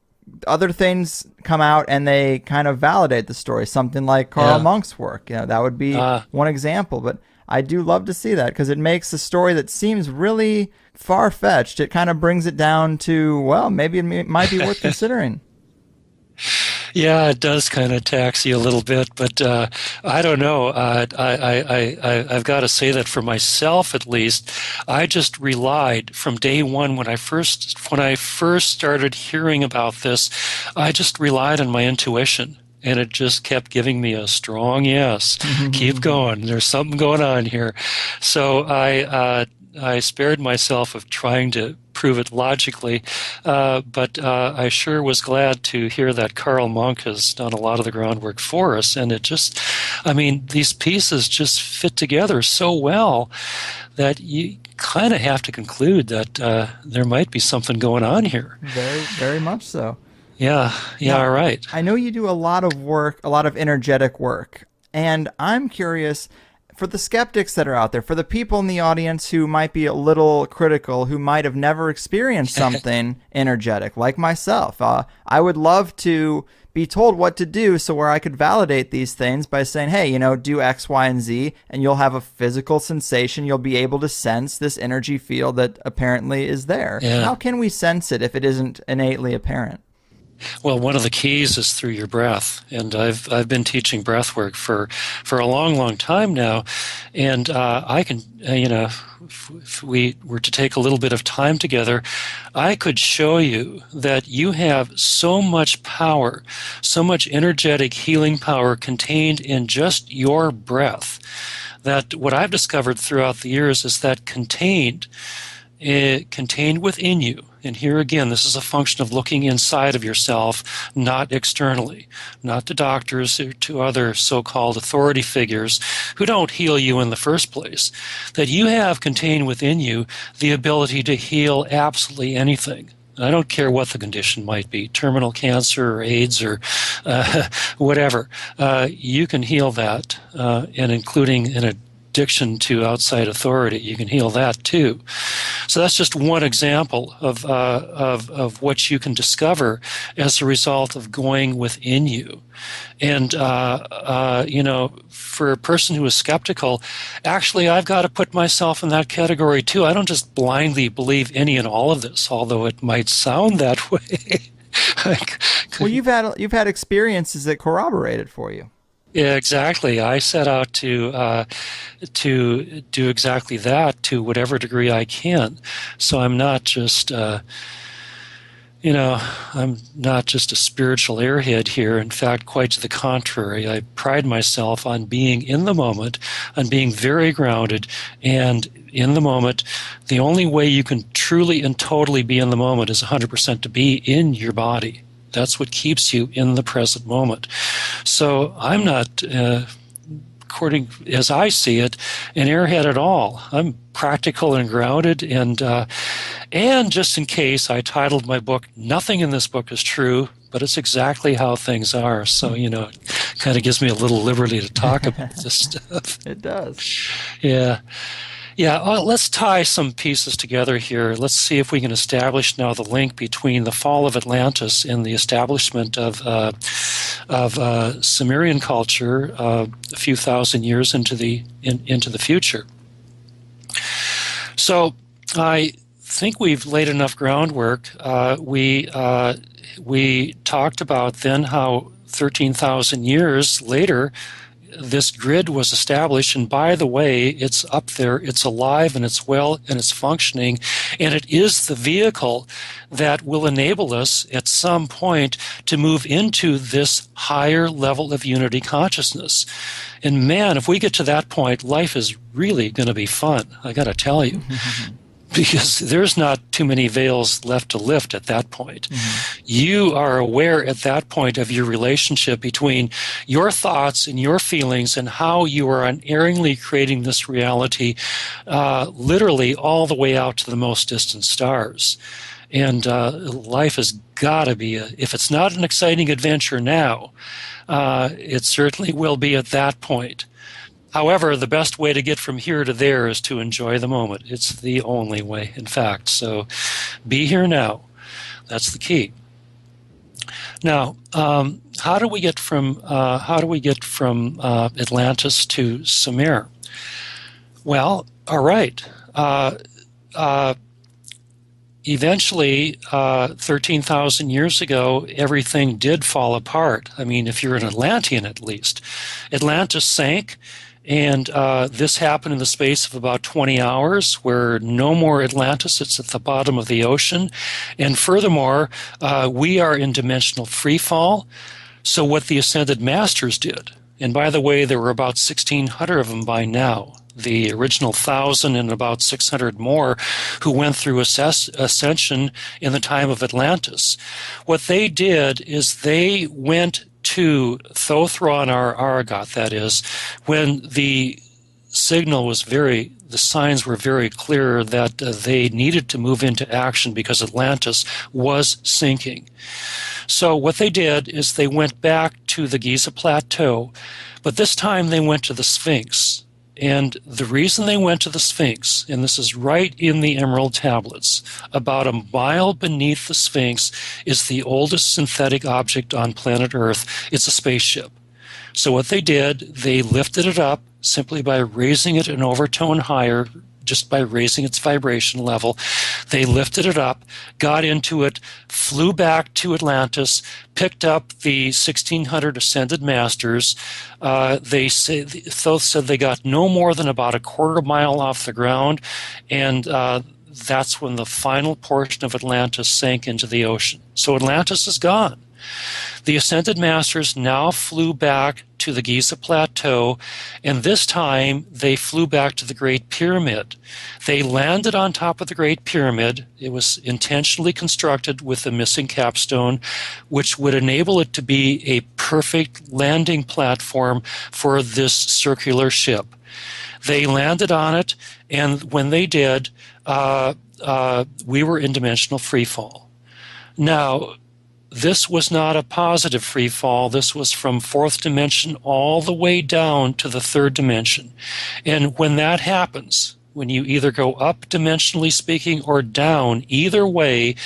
other things come out and they kind of validate the story, something like Karl Monk's work. You know, that would be one example, but I do love to see that because it makes a story that seems really far-fetched. It kind of brings it down to, well, maybe it might be worth considering. Yeah, it does kind of tax you a little bit, but I don't know. I've got to say that for myself, at least, I just relied from day one when I first started hearing about this. I just relied on my intuition, and it just kept giving me a strong yes. Keep going. There's something going on here. So I spared myself of trying to prove it logically, but I sure was glad to hear that Karl Monk has done a lot of the groundwork for us. And it just, I mean, these pieces just fit together so well that you kind of have to conclude that there might be something going on here. Very, very much so. Yeah, Now, all right. I know you do a lot of work, a lot of energetic work, and I'm curious for the skeptics that are out there, for the people in the audience who might be a little critical, who might have never experienced something energetic, like myself. I would love to be told what to do so where I could validate these things by saying, hey, you know, do X, Y, and Z, and you'll have a physical sensation. You'll be able to sense this energy field that apparently is there. Yeah. How can we sense it if it isn't innately apparent? Well, one of the keys is through your breath, and I've been teaching breath work for a long time now, and I can if we were to take a little bit of time together, I could show you that you have so much power, so much energetic healing power contained in just your breath, that what I've discovered throughout the years is that contained within you. And here again, this is a function of looking inside of yourself, not externally, not to doctors or to other so-called authority figures who don't heal you in the first place. That you have contained within you the ability to heal absolutely anything. I don't care what the condition might be, terminal cancer or AIDS or whatever. You can heal that, and including an addiction to outside authority, you can heal that too. So that's just one example of what you can discover as a result of going within you. And for a person who is skeptical, actually, I've got to put myself in that category too. I don't just blindly believe any and all of this, although it might sound that way. Well, you've had experiences that corroborate it for you. Yeah, exactly. I set out to do exactly that to whatever degree I can. So I'm not just, I'm not just a spiritual airhead here. In fact, quite to the contrary. I pride myself on being in the moment, on being very grounded, and in the moment. The only way you can truly and totally be in the moment is 100% to be in your body. That's what keeps you in the present moment. So I'm not, according as I see it, an airhead at all. I'm practical and grounded, and just in case, I titled my book, "Nothing in this book is true, but it's exactly how things are." So, it kind of gives me a little liberty to talk about this stuff. It does. Yeah. Yeah, well, let's tie some pieces together here. Let's see if we can establish now the link between the fall of Atlantis and the establishment of Sumerian culture a few thousand years into the future. So I think we've laid enough groundwork. We talked about then how 13,000 years later, this grid was established, and by the way, it's up there, it's alive, and it's well, and it's functioning, and it is the vehicle that will enable us at some point to move into this higher level of unity consciousness. And man, if we get to that point, life is really going to be fun, I got to tell you. Because there's not too many veils left to lift at that point. Mm-hmm. You are aware at that point of your relationship between your thoughts and your feelings and how you are unerringly creating this reality, literally all the way out to the most distant stars. And life has got to be, if it's not an exciting adventure now, it certainly will be at that point. However, the best way to get from here to there is to enjoy the moment. It's the only way, in fact. So be here now. That's the key. Now, how do we get from Atlantis to Sumer? Well, all right. Eventually, 13,000 years ago, everything did fall apart. I mean, if you're an Atlantean at least. Atlantis sank. And this happened in the space of about 20 hours, where no more Atlantis. It's at the bottom of the ocean. And furthermore, we are in dimensional freefall. So what the Ascended Masters did, and by the way, there were about 1,600 of them by now. the original 1,000 and about 600 more who went through ascension in the time of Atlantis. What they did is they went to Thothron Aragot, that is, when the signs were very clear that they needed to move into action because Atlantis was sinking. So what they did is they went back to the Giza Plateau, but this time they went to the Sphinx. And the reason they went to the Sphinx, and this is right in the Emerald Tablets, about a mile beneath the Sphinx is the oldest synthetic object on planet Earth. It's a spaceship. So what they did, they lifted it up simply by raising it an overtone higher, just by raising its vibration level. They lifted it up, got into it, flew back to Atlantis, picked up the 1,600 ascended masters. Thoth said they got no more than about a quarter mile off the ground, and that's when the final portion of Atlantis sank into the ocean. So Atlantis is gone. The ascended masters now flew back to the Giza Plateau, and this time they flew back to the Great Pyramid. They landed on top of the Great Pyramid. It was intentionally constructed with a missing capstone, which would enable it to be a perfect landing platform for this circular ship. They landed on it, and when they did, we were in dimensional freefall. Now, this was not a positive free fall. This was from fourth dimension all the way down to the third dimension. And when that happens, when you either go up dimensionally speaking or down, either way,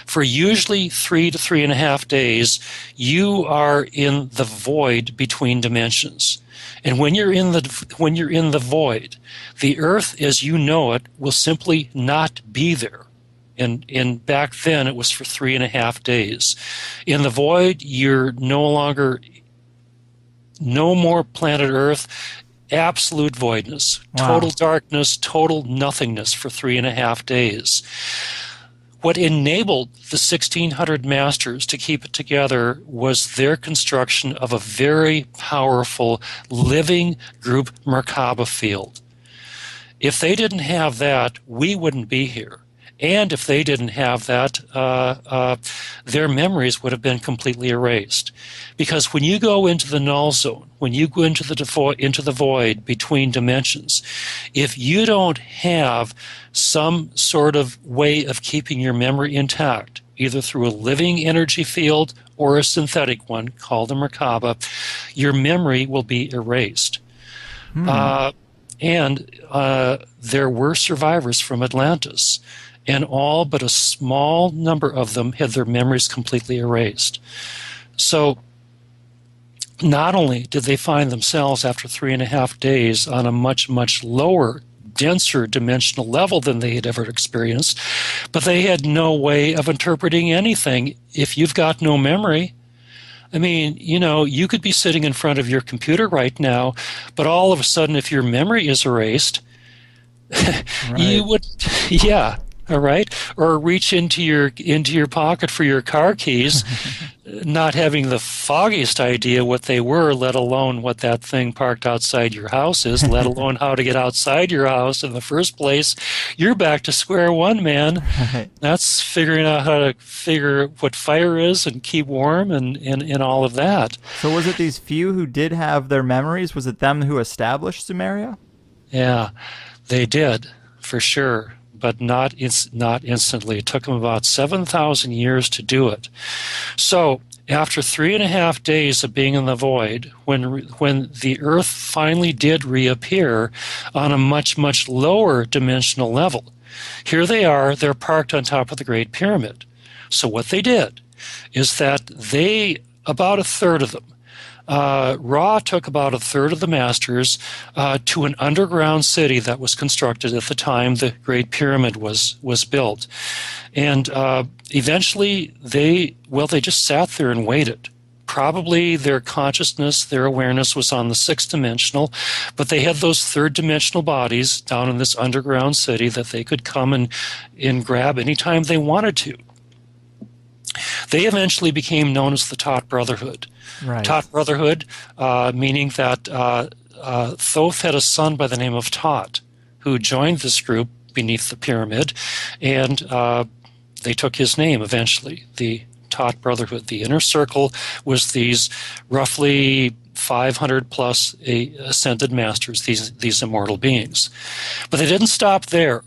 for usually 3 to 3.5 days, you are in the void between dimensions. And when you're in the void, the Earth as you know it will simply not be there. And back then it was for 3.5 days. In the void, you're no more planet Earth, absolute voidness, wow. Total darkness, total nothingness for 3.5 days. What enabled the 1,600 masters to keep it together was their construction of a very powerful living group Merkaba field. If they didn't have that, we wouldn't be here. And if they didn't have that, their memories would have been completely erased. Because when you go into the null zone, when you go into the void between dimensions, if you don't have some sort of way of keeping your memory intact, either through a living energy field or a synthetic one called a Merkaba, your memory will be erased. And there were survivors from Atlantis, and all but a small number of them had their memories completely erased. So not only did they find themselves after 3.5 days on a much, much lower, denser dimensional level than they had ever experienced, but they had no way of interpreting anything if you've got no memory. I mean, you could be sitting in front of your computer right now, but all of a sudden if your memory is erased, you would, yeah. All right, or reach into your pocket for your car keys, not having the foggiest idea what they were, let alone what that thing parked outside your house is, let alone how to get outside your house in the first place. You're back to square one, man. That's figuring out how to figure what fire is and keep warm and all of that. So was it these few who did have their memories? Was it them who established Sumeria? Yeah, they did, for sure. But not instantly. It took them about 7,000 years to do it. So after 3.5 days of being in the void, when the Earth finally did reappear on a much, much lower dimensional level, here they are, they're parked on top of the Great Pyramid. So what they did is that about a third of them, Ra took about a third of the masters to an underground city that was constructed at the time the Great Pyramid was built. And eventually they just sat there and waited. Probably their consciousness, their awareness was on the 6th dimensional, but they had those 3rd dimensional bodies down in this underground city that they could come and grab anytime they wanted to. They eventually became known as the Tot Brotherhood. Right. Tot Brotherhood, meaning that Thoth had a son by the name of Tot, who joined this group beneath the pyramid, and they took his name eventually, the Tot Brotherhood. The inner circle was these roughly 500 plus ascended masters, these immortal beings. But they didn't stop there.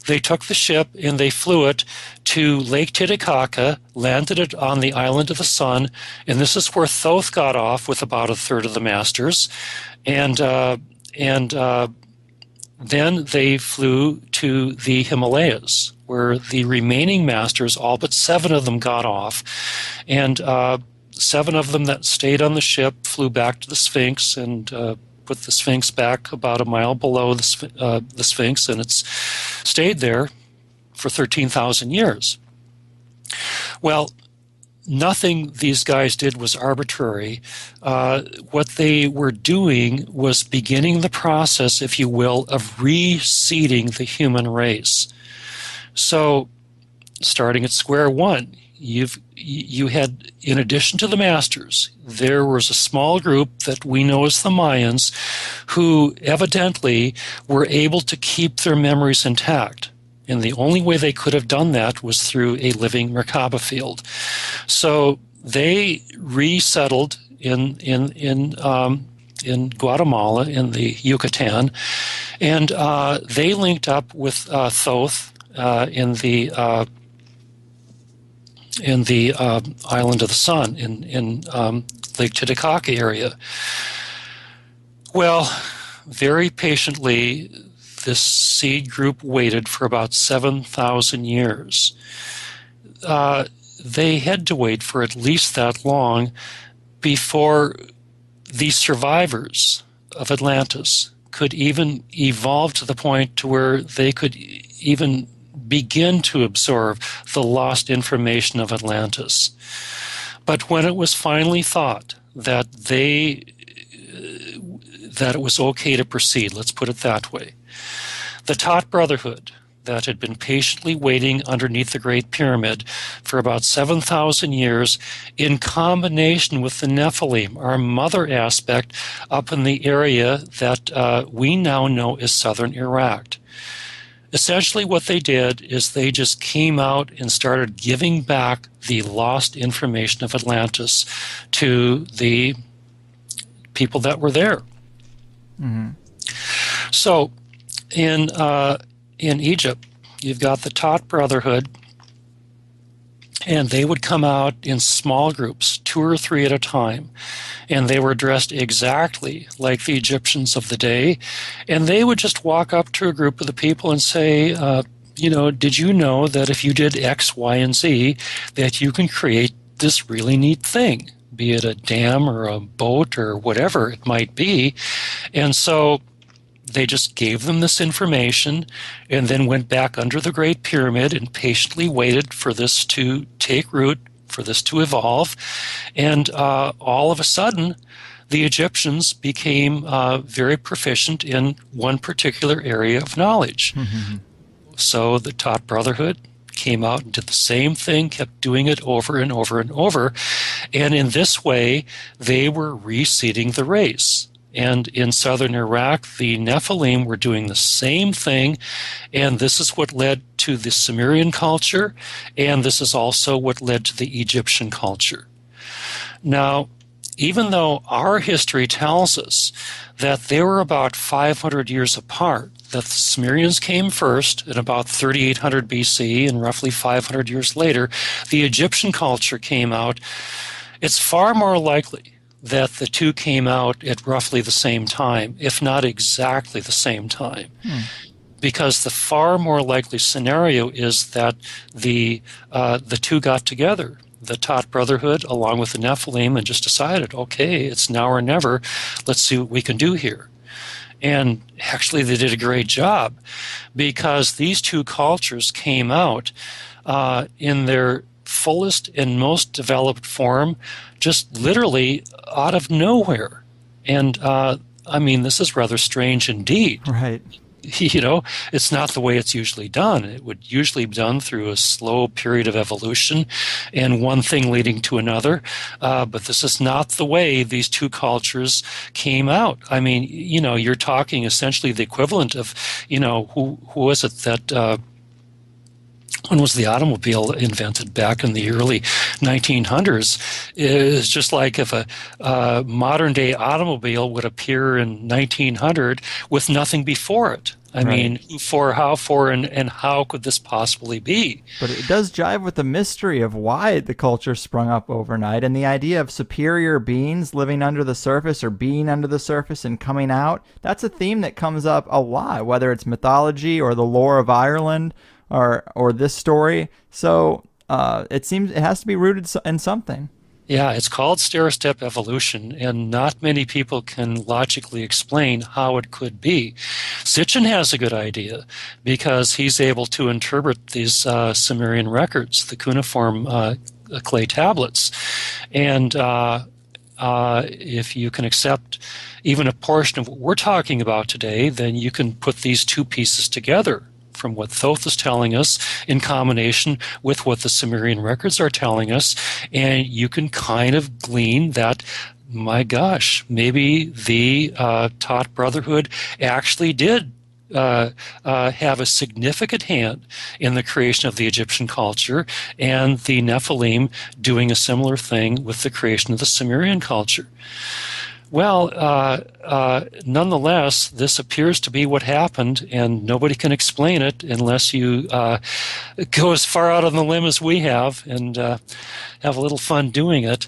They took the ship and they flew it to Lake Titicaca, landed it on the island of the sun, and this is where Thoth got off with about a third of the masters. And then they flew to the Himalayas, where the remaining masters, all but 7 of them, got off. And 7 of them that stayed on the ship flew back to the Sphinx and put the Sphinx back about a mile below the Sphinx, and it's stayed there for 13,000 years. Well, nothing these guys did was arbitrary. What they were doing was beginning the process, if you will, of reseeding the human race. So, starting at square one, you had, in addition to the masters, there was a small group that we know as the Mayans, who evidently were able to keep their memories intact. And the only way they could have done that was through a living Merkaba field. So they resettled in Guatemala, in the Yucatan, and they linked up with Thoth in the island of the sun in Lake Titicaca area. Well, very patiently, this seed group waited for about 7,000 years. They had to wait for at least that long before the survivors of Atlantis could even evolve to the point to where they could even begin to absorb the lost information of Atlantis. But when it was finally thought that it was okay to proceed, let's put it that way, the Tot Brotherhood, that had been patiently waiting underneath the Great Pyramid for about 7,000 years, in combination with the Nephilim, our mother aspect, up in the area that we now know as southern Iraq. Essentially what they did is they just came out and started giving back the lost information of Atlantis to the people that were there. Mm-hmm. So in Egypt, you've got the Tot Brotherhood, and they would come out in small groups, 2 or 3 at a time, and they were dressed exactly like the Egyptians of the day, and they would just walk up to a group of the people and say, did you know that if you did X, Y, and Z, that you can create this really neat thing, be it a dam or a boat or whatever it might be? And so they just gave them this information and then went back under the Great Pyramid and patiently waited for this to take root, for this to evolve. And all of a sudden, the Egyptians became very proficient in one particular area of knowledge. Mm-hmm. So the Tot Brotherhood came out and did the same thing, kept doing it over and over and over. And in this way, they were reseeding the race. And in southern Iraq, the Nephilim were doing the same thing, and this is what led to the Sumerian culture, and this is also what led to the Egyptian culture. Now, even though our history tells us that they were about 500 years apart, that the Sumerians came first in about 3800 BC, and roughly 500 years later, the Egyptian culture came out, it's far more likely that the two came out at roughly the same time, if not exactly the same time. Because the far more likely scenario is that the two got together, the Tot Brotherhood along with the Nephilim, and just decided, okay, it's now or never, let's see what we can do here. And actually they did a great job, because these two cultures came out in their fullest and most developed form, just literally out of nowhere. And this is rather strange indeed. Right. you know, it's not the way it's usually done. It would usually be done through a slow period of evolution and one thing leading to another. But this is not the way these two cultures came out. I mean, you know, you're talking essentially the equivalent of, you know, who was it that when was the automobile invented? Back in the early 1900s. It's just like if a modern-day automobile would appear in 1900 with nothing before it. I mean, and how could this possibly be? But it does jive with the mystery of why the culture sprung up overnight, and the idea of superior beings living under the surface or being under the surface and coming out. That's a theme that comes up a lot, whether it's mythology or the lore of Ireland or this story. So it seems it has to be rooted in something. Yeah, it's called stair-step evolution, and not many people can logically explain how it could be. Sitchin has a good idea because he's able to interpret these Sumerian records, the cuneiform clay tablets. And if you can accept even a portion of what we're talking about today, then you can put these two pieces together from what Thoth is telling us in combination with what the Sumerian records are telling us, and you can kind of glean that, my gosh, maybe the Tot Brotherhood actually did have a significant hand in the creation of the Egyptian culture, and the Nephilim doing a similar thing with the creation of the Sumerian culture. Well, nonetheless, this appears to be what happened, and nobody can explain it unless you go as far out on the limb as we have and have a little fun doing it.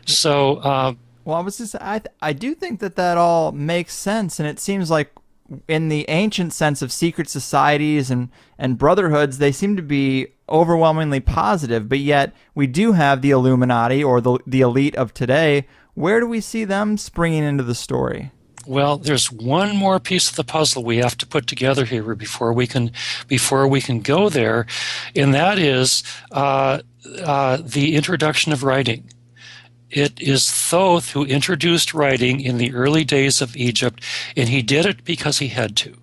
So, well, I was just I do think that all makes sense, and it seems like in the ancient sense of secret societies and brotherhoods, they seem to be overwhelmingly positive, but yet we do have the Illuminati or the elite of today. Where do we see them springing into the story? Well, there's one more piece of the puzzle we have to put together here before we can go there, and that is the introduction of writing. It is Thoth who introduced writing in the early days of Egypt, and he did it because he had to.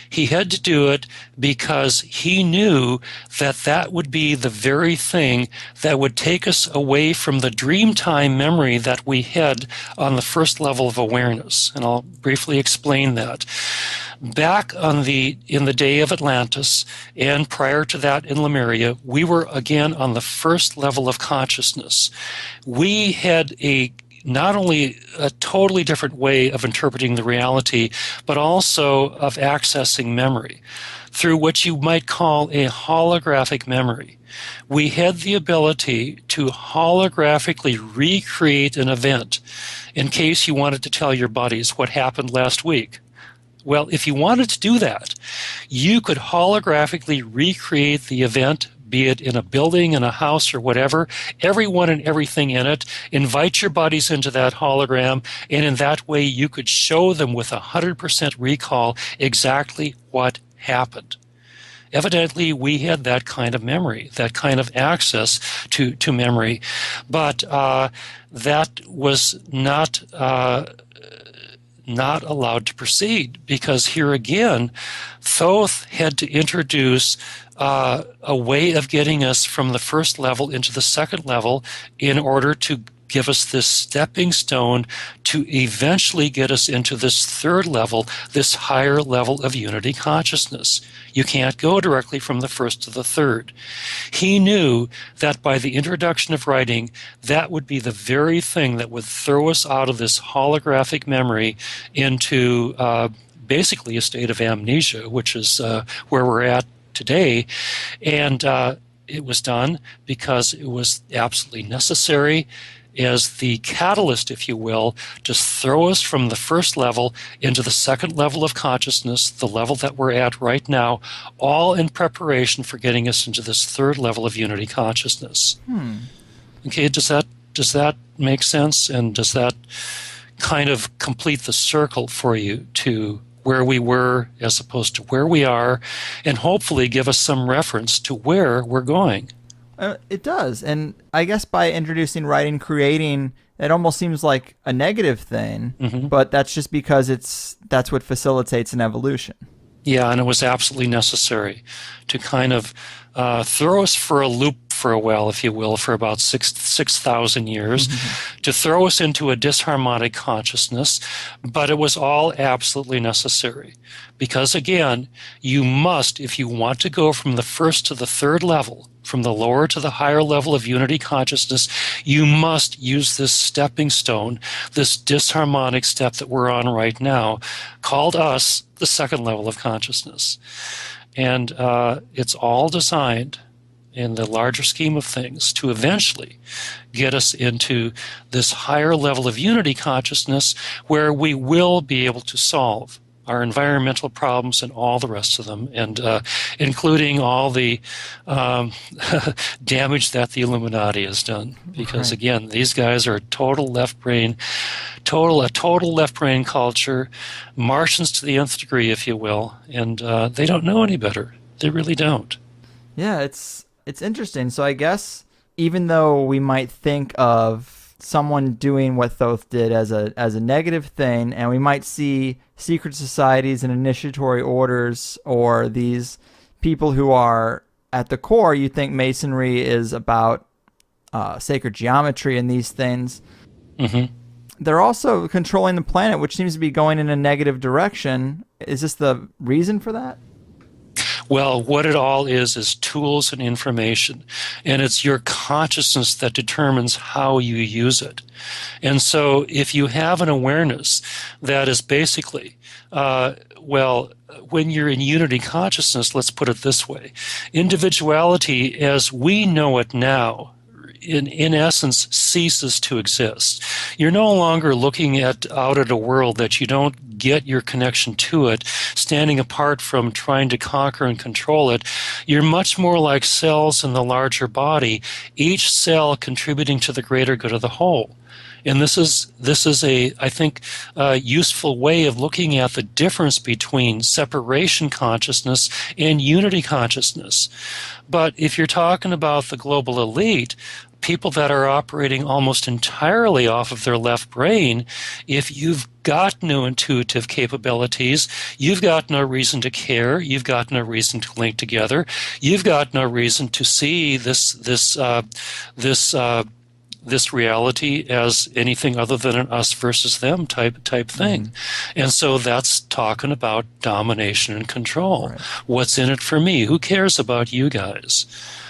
He had to do it because he knew that would be the very thing that would take us away from the dreamtime memory that we had on the first level of awareness. And I'll briefly explain that. Back in the day of Atlantis, and prior to that in Lemuria, we were again on the first level of consciousness. We had not only a totally different way of interpreting the reality, but also of accessing memory through what you might call a holographic memory. We had the ability to holographically recreate an event in case you wanted to tell your buddies what happened last week. Well, if you wanted to do that, you could holographically recreate the event, be it in a building, in a house, or whatever, everyone and everything in it, invite your buddies into that hologram, and in that way you could show them with 100% recall exactly what happened. Evidently, we had that kind of memory, that kind of access to memory, but that was not allowed to proceed, because here again, Thoth had to introduce a way of getting us from the first level into the second level in order to give us this stepping stone to eventually get us into this third level, this higher level of unity consciousness. You can't go directly from the first to the third. He knew that by the introduction of writing, that would be the very thing that would throw us out of this holographic memory into basically a state of amnesia, which is where we're at today. And it was done because it was absolutely necessary as the catalyst, if you will, to throw us from the first level into the second level of consciousness, the level that we're at right now, all in preparation for getting us into this third level of unity consciousness. Okay, does that make sense? And does that kind of complete the circle for you to where we were as opposed to where we are, and hopefully give us some reference to where we're going? It does, and I guess by introducing writing, creating, it almost seems like a negative thing, but that's just because that's what facilitates an evolution. Yeah, and it was absolutely necessary to kind of throw us for a loop for a while, if you will, for about 6,000 years, to throw us into a disharmonic consciousness. But it was all absolutely necessary. Because again, you must, if you want to go from the first to the third level, from the lower to the higher level of unity consciousness, you must use this stepping stone, this disharmonic step that we're on right now, called us the second level of consciousness. And it's all designed in the larger scheme of things to eventually get us into this higher level of unity consciousness where we will be able to solve our environmental problems and all the rest of them, and including all the damage that the Illuminati has done. Because again, these guys are a total left brain culture, Martians to the nth degree, if you will, and they don't know any better. They really don't. Yeah, it's interesting. So I guess even though we might think of someone doing what Thoth did as a negative thing, and we might see secret societies and initiatory orders or these people who are at the core, you think Masonry is about sacred geometry and these things. Mm-hmm. They're also controlling the planet, which seems to be going in a negative direction. Is this the reason for that? Well, what it all is tools and information. And it's your consciousness that determines how you use it. And so if you have an awareness that is basically, when you're in unity consciousness, let's put it this way, individuality as we know it now, in essence, ceases to exist. You're no longer looking out at a world that you don't get your connection to it, standing apart from trying to conquer and control it. You're much more like cells in the larger body, each cell contributing to the greater good of the whole. And this is a, I think, useful way of looking at the difference between separation consciousness and unity consciousness. But if you're talking about the global elite, people that are operating almost entirely off of their left brain, if you've got no intuitive capabilities, you've got no reason to care, you've got no reason to link together, you've got no reason to see this reality as anything other than an us versus them type thing. Mm-hmm. And so that's talking about domination and control. Right. What's in it for me? Who cares about you guys?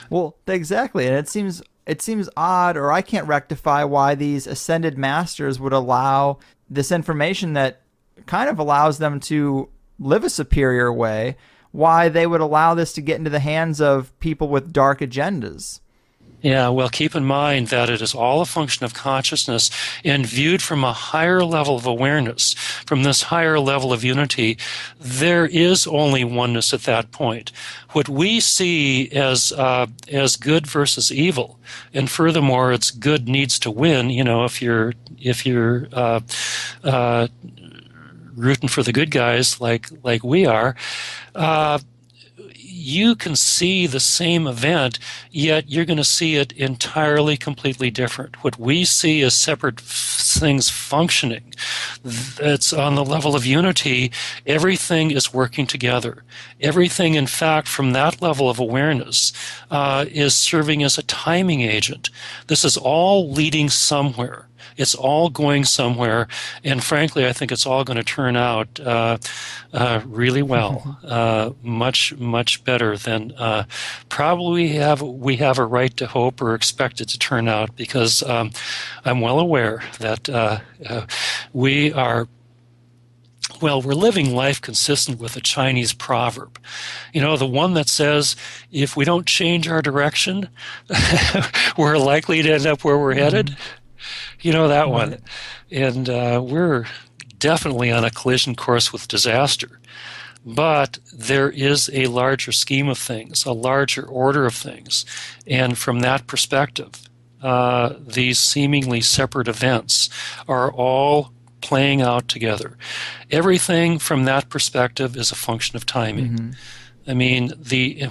Well, exactly. And it seems odd, or I can't rectify why these ascended masters would allow this information that kind of allows them to live a superior way, why they would allow this to get into the hands of people with dark agendas. Yeah, well, keep in mind that it is all a function of consciousness, and viewed from a higher level of awareness, from this higher level of unity, there is only oneness at that point. What we see as good versus evil, and furthermore, it's good needs to win. You know, if you're rooting for the good guys like we are. You can see the same event, yet you're going to see it entirely, completely different. What we see as separate things functioning, it's on the level of unity, everything is working together. Everything, in fact, from that level of awareness is serving as a timing agent. This is all leading somewhere. It's all going somewhere, and frankly, I think it's all going to turn out really well, much better than probably we have a right to hope or expect it to turn out. Because I'm well aware that we are. Well, we're living life consistent with a Chinese proverb. You know, the one that says, if we don't change our direction, we're likely to end up where we're headed. You know that one. And we're definitely on a collision course with disaster. But there is a larger scheme of things, a larger order of things. And from that perspective, these seemingly separate events are all playing out together. Everything from that perspective is a function of timing. Mm-hmm. I mean,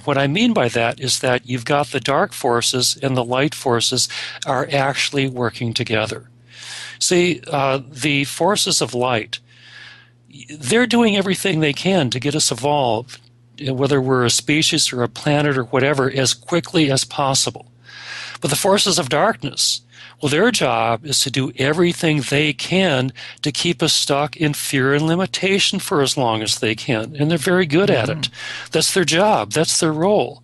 what I mean by that is that you've got the dark forces and the light forces are actually working together. See, the forces of light, they're doing everything they can to get us evolved, whether we're a species or a planet or whatever, as quickly as possible. But the forces of darkness, well, their job is to do everything they can to keep us stuck in fear and limitation for as long as they can. And they're very good at it. That's their job. That's their role.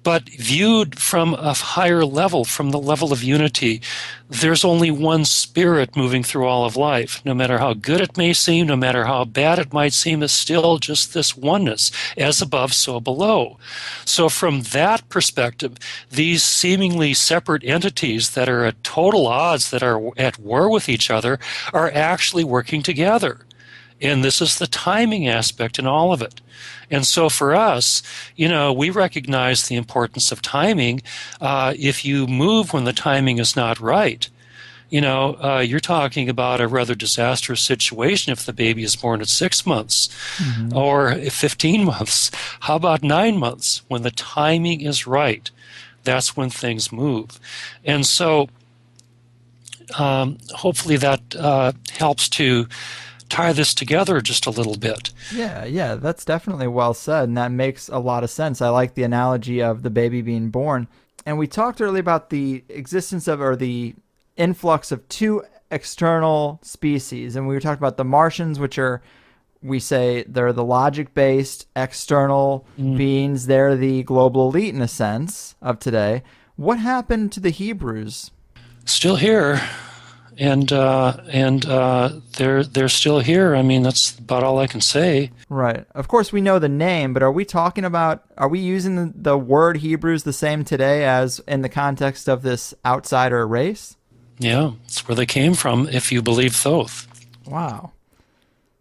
But viewed from a higher level, from the level of unity, there's only one spirit moving through all of life. No matter how good it may seem, no matter how bad it might seem, it's still just this oneness, as above, so below. So from that perspective, these seemingly separate entities that are at total odds, that are at war with each other, are actually working together. And this is the timing aspect in all of it. And so for us, we recognize the importance of timing. If you move when the timing is not right, you're talking about a rather disastrous situation if the baby is born at 6 months or 15 months. How about 9 months? When the timing is right, that's when things move. And so hopefully that helps to tie this together just a little bit. Yeah, that's definitely well said, and that makes a lot of sense. I like the analogy of the baby being born. And we talked earlier about the existence of, or the influx of, two external species, and we were talking about the Martians, which are, we say, they're the logic-based external beings. They're the global elite, in a sense, of today. What happened to the Hebrews? Still here. And they're still here. I mean, that's about all I can say. Right. Of course, we know the name, but are we using the word Hebrews the same today as in the context of this outsider race? Yeah, it's where they came from, if you believe Thoth. Wow.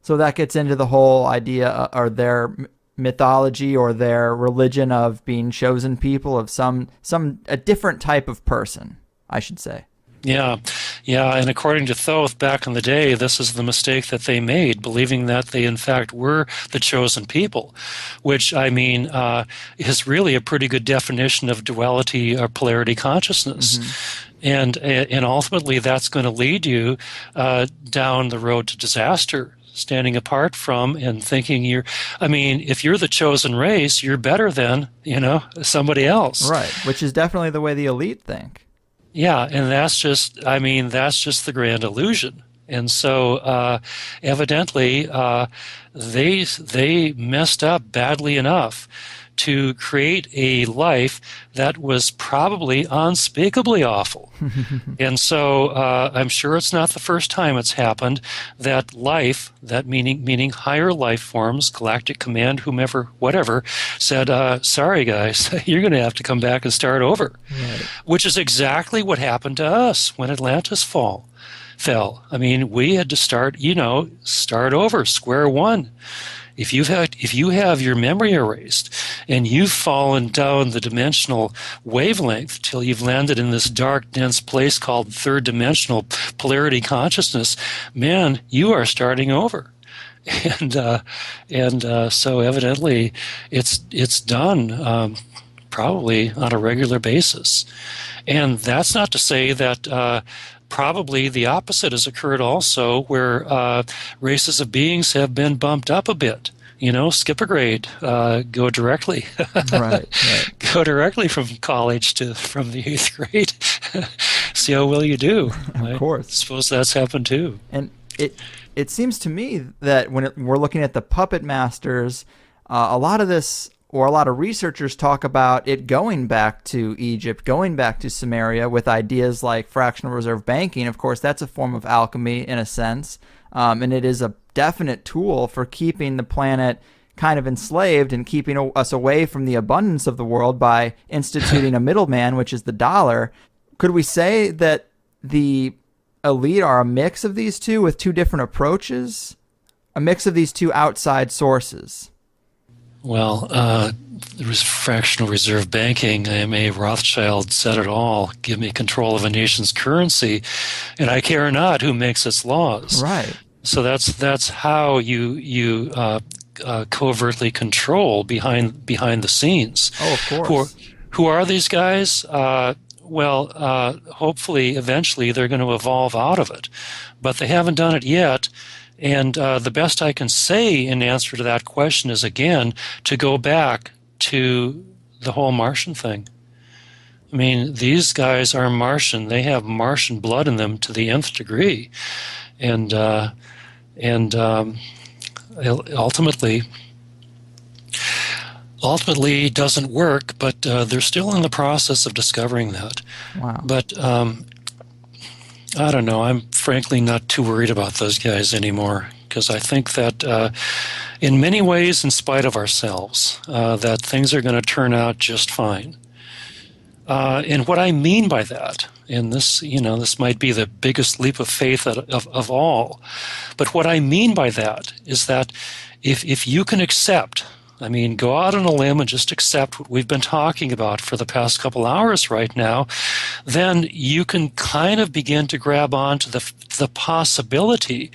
So that gets into the whole idea, or their mythology or their religion of being chosen people, of a different type of person, I should say. Yeah, and according to Thoth, back in the day, this is the mistake that they made, believing that they in fact were the chosen people, which, I mean, is really a pretty good definition of duality or polarity consciousness. And ultimately that's going to lead you down the road to disaster, standing apart from and thinking if you're the chosen race, you're better than, somebody else. Right, which is definitely the way the elite think. Yeah, and that's just the grand illusion. And so evidently they messed up badly enough to create a life that was probably unspeakably awful. And so I'm sure it's not the first time it's happened that life, that meaning higher life forms, galactic command, whomever, whatever, said, sorry guys, you're going to have to come back and start over. Right. Which is exactly what happened to us when Atlantis fell. I mean, we had to start over, square one. If you have your memory erased and you've fallen down the dimensional wavelength till you've landed in this dark, dense place called third dimensional polarity consciousness, man, you are starting over. And so evidently it's done probably on a regular basis. And that's not to say that probably the opposite has occurred also, where races of beings have been bumped up a bit. Skip a grade, go directly. Right. Go directly from college from the 8th grade. See how well you do. Of course. I suppose that's happened too. And it seems to me that when we're looking at the puppet masters, a lot of researchers talk about it going back to Egypt, going back to Samaria, with ideas like fractional reserve banking. Of course, that's a form of alchemy in a sense, and it is a definite tool for keeping the planet kind of enslaved and keeping us away from the abundance of the world by instituting a middleman, which is the dollar. Could we say that the elite are a mix of these two with two different approaches? A mix of these two outside sources? Well, there was fractional reserve banking. A Rothschild said it all. Give me control of a nation's currency, and I care not who makes its laws. Right. So that's how you covertly control behind the scenes. Oh, of course. Who are these guys? Hopefully, eventually, they're going to evolve out of it, but they haven't done it yet. And the best I can say in answer to that question is, again, to go back to the whole Martian thing. I mean, these guys are Martian. They have Martian blood in them to the nth degree. And ultimately doesn't work, but they're still in the process of discovering that. Wow. But I don't know. I'm frankly not too worried about those guys anymore, because I think that in many ways, in spite of ourselves, that things are going to turn out just fine. And what I mean by that, and this, this might be the biggest leap of faith of all, but what I mean by that is that if you can accept, I mean, go out on a limb and just accept what we've been talking about for the past couple hours right now, then you can kind of begin to grab onto the possibility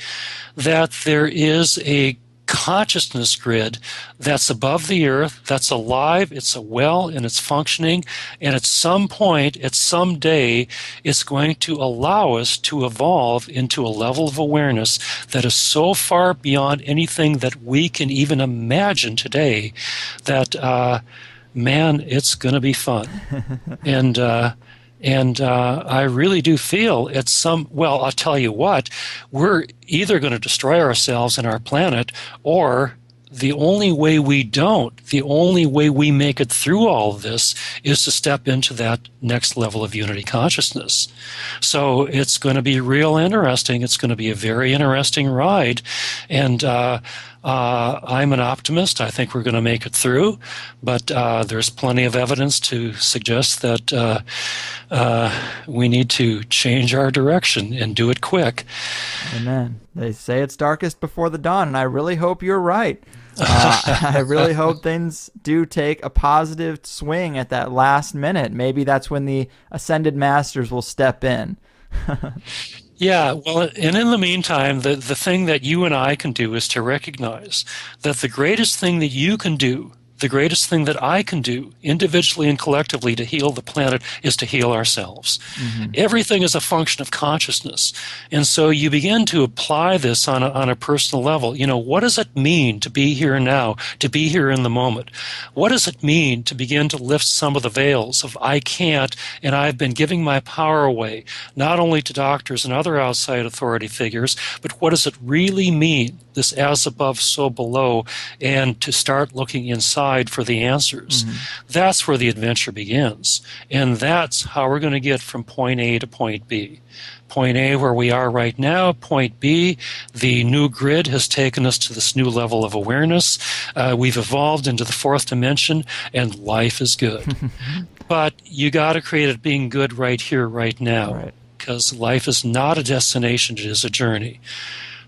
that there is a consciousness grid that's above the earth, that's alive, it's well, and it's functioning, and at some point, at some day, it's going to allow us to evolve into a level of awareness that is so far beyond anything that we can even imagine today that, man, it's going to be fun. And I really do feel well, I'll tell you what, we're either going to destroy ourselves and our planet, or the only way we make it through all of this is to step into that next level of unity consciousness. So it's going to be real interesting. It's going to be a very interesting ride. And I'm an optimist. I think we're going to make it through. But there's plenty of evidence to suggest that we need to change our direction and do it quick. Amen. They say it's darkest before the dawn, and I really hope you're right. I really hope things do take a positive swing at that last minute. Maybe that's when the ascended masters will step in. Yeah, well, and in the meantime, the thing that you and I can do is to recognize that the greatest thing that you can do, the greatest thing that I can do individually and collectively to heal the planet is to heal ourselves. Mm-hmm. Everything is a function of consciousness. And so you begin to apply this on a personal level. What does it mean to be here now, to be here in the moment? What does it mean to begin to lift some of the veils of I can't, and I've been giving my power away, not only to doctors and other outside authority figures, but what does it really mean, this as above, so below, and to start looking inside for the answers. Mm-hmm. That's where the adventure begins. And that's how we're going to get from point A to point B. Point A, where we are right now. Point B, the new grid has taken us to this new level of awareness. We've evolved into the fourth dimension, and life is good. But you got to create it being good right here, right now. Because life is not a destination, it is a journey.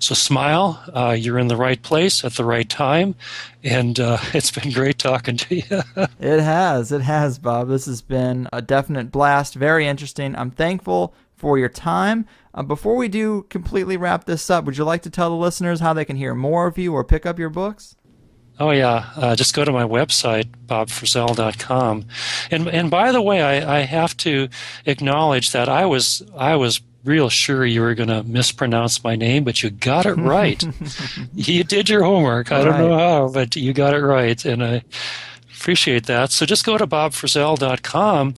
So smile, you're in the right place at the right time, and it's been great talking to you. It has, Bob. This has been a definite blast, very interesting. I'm thankful for your time. Before we do completely wrap this up, would you like to tell the listeners how they can hear more of you or pick up your books? Oh, yeah. Just go to my website, bobfrizzell.com. And by the way, I have to acknowledge that I was real sure you were going to mispronounce my name, but you got it right. You did your homework. I don't know how, but you got it right, and I appreciate that. So just go to bobfrizzell.com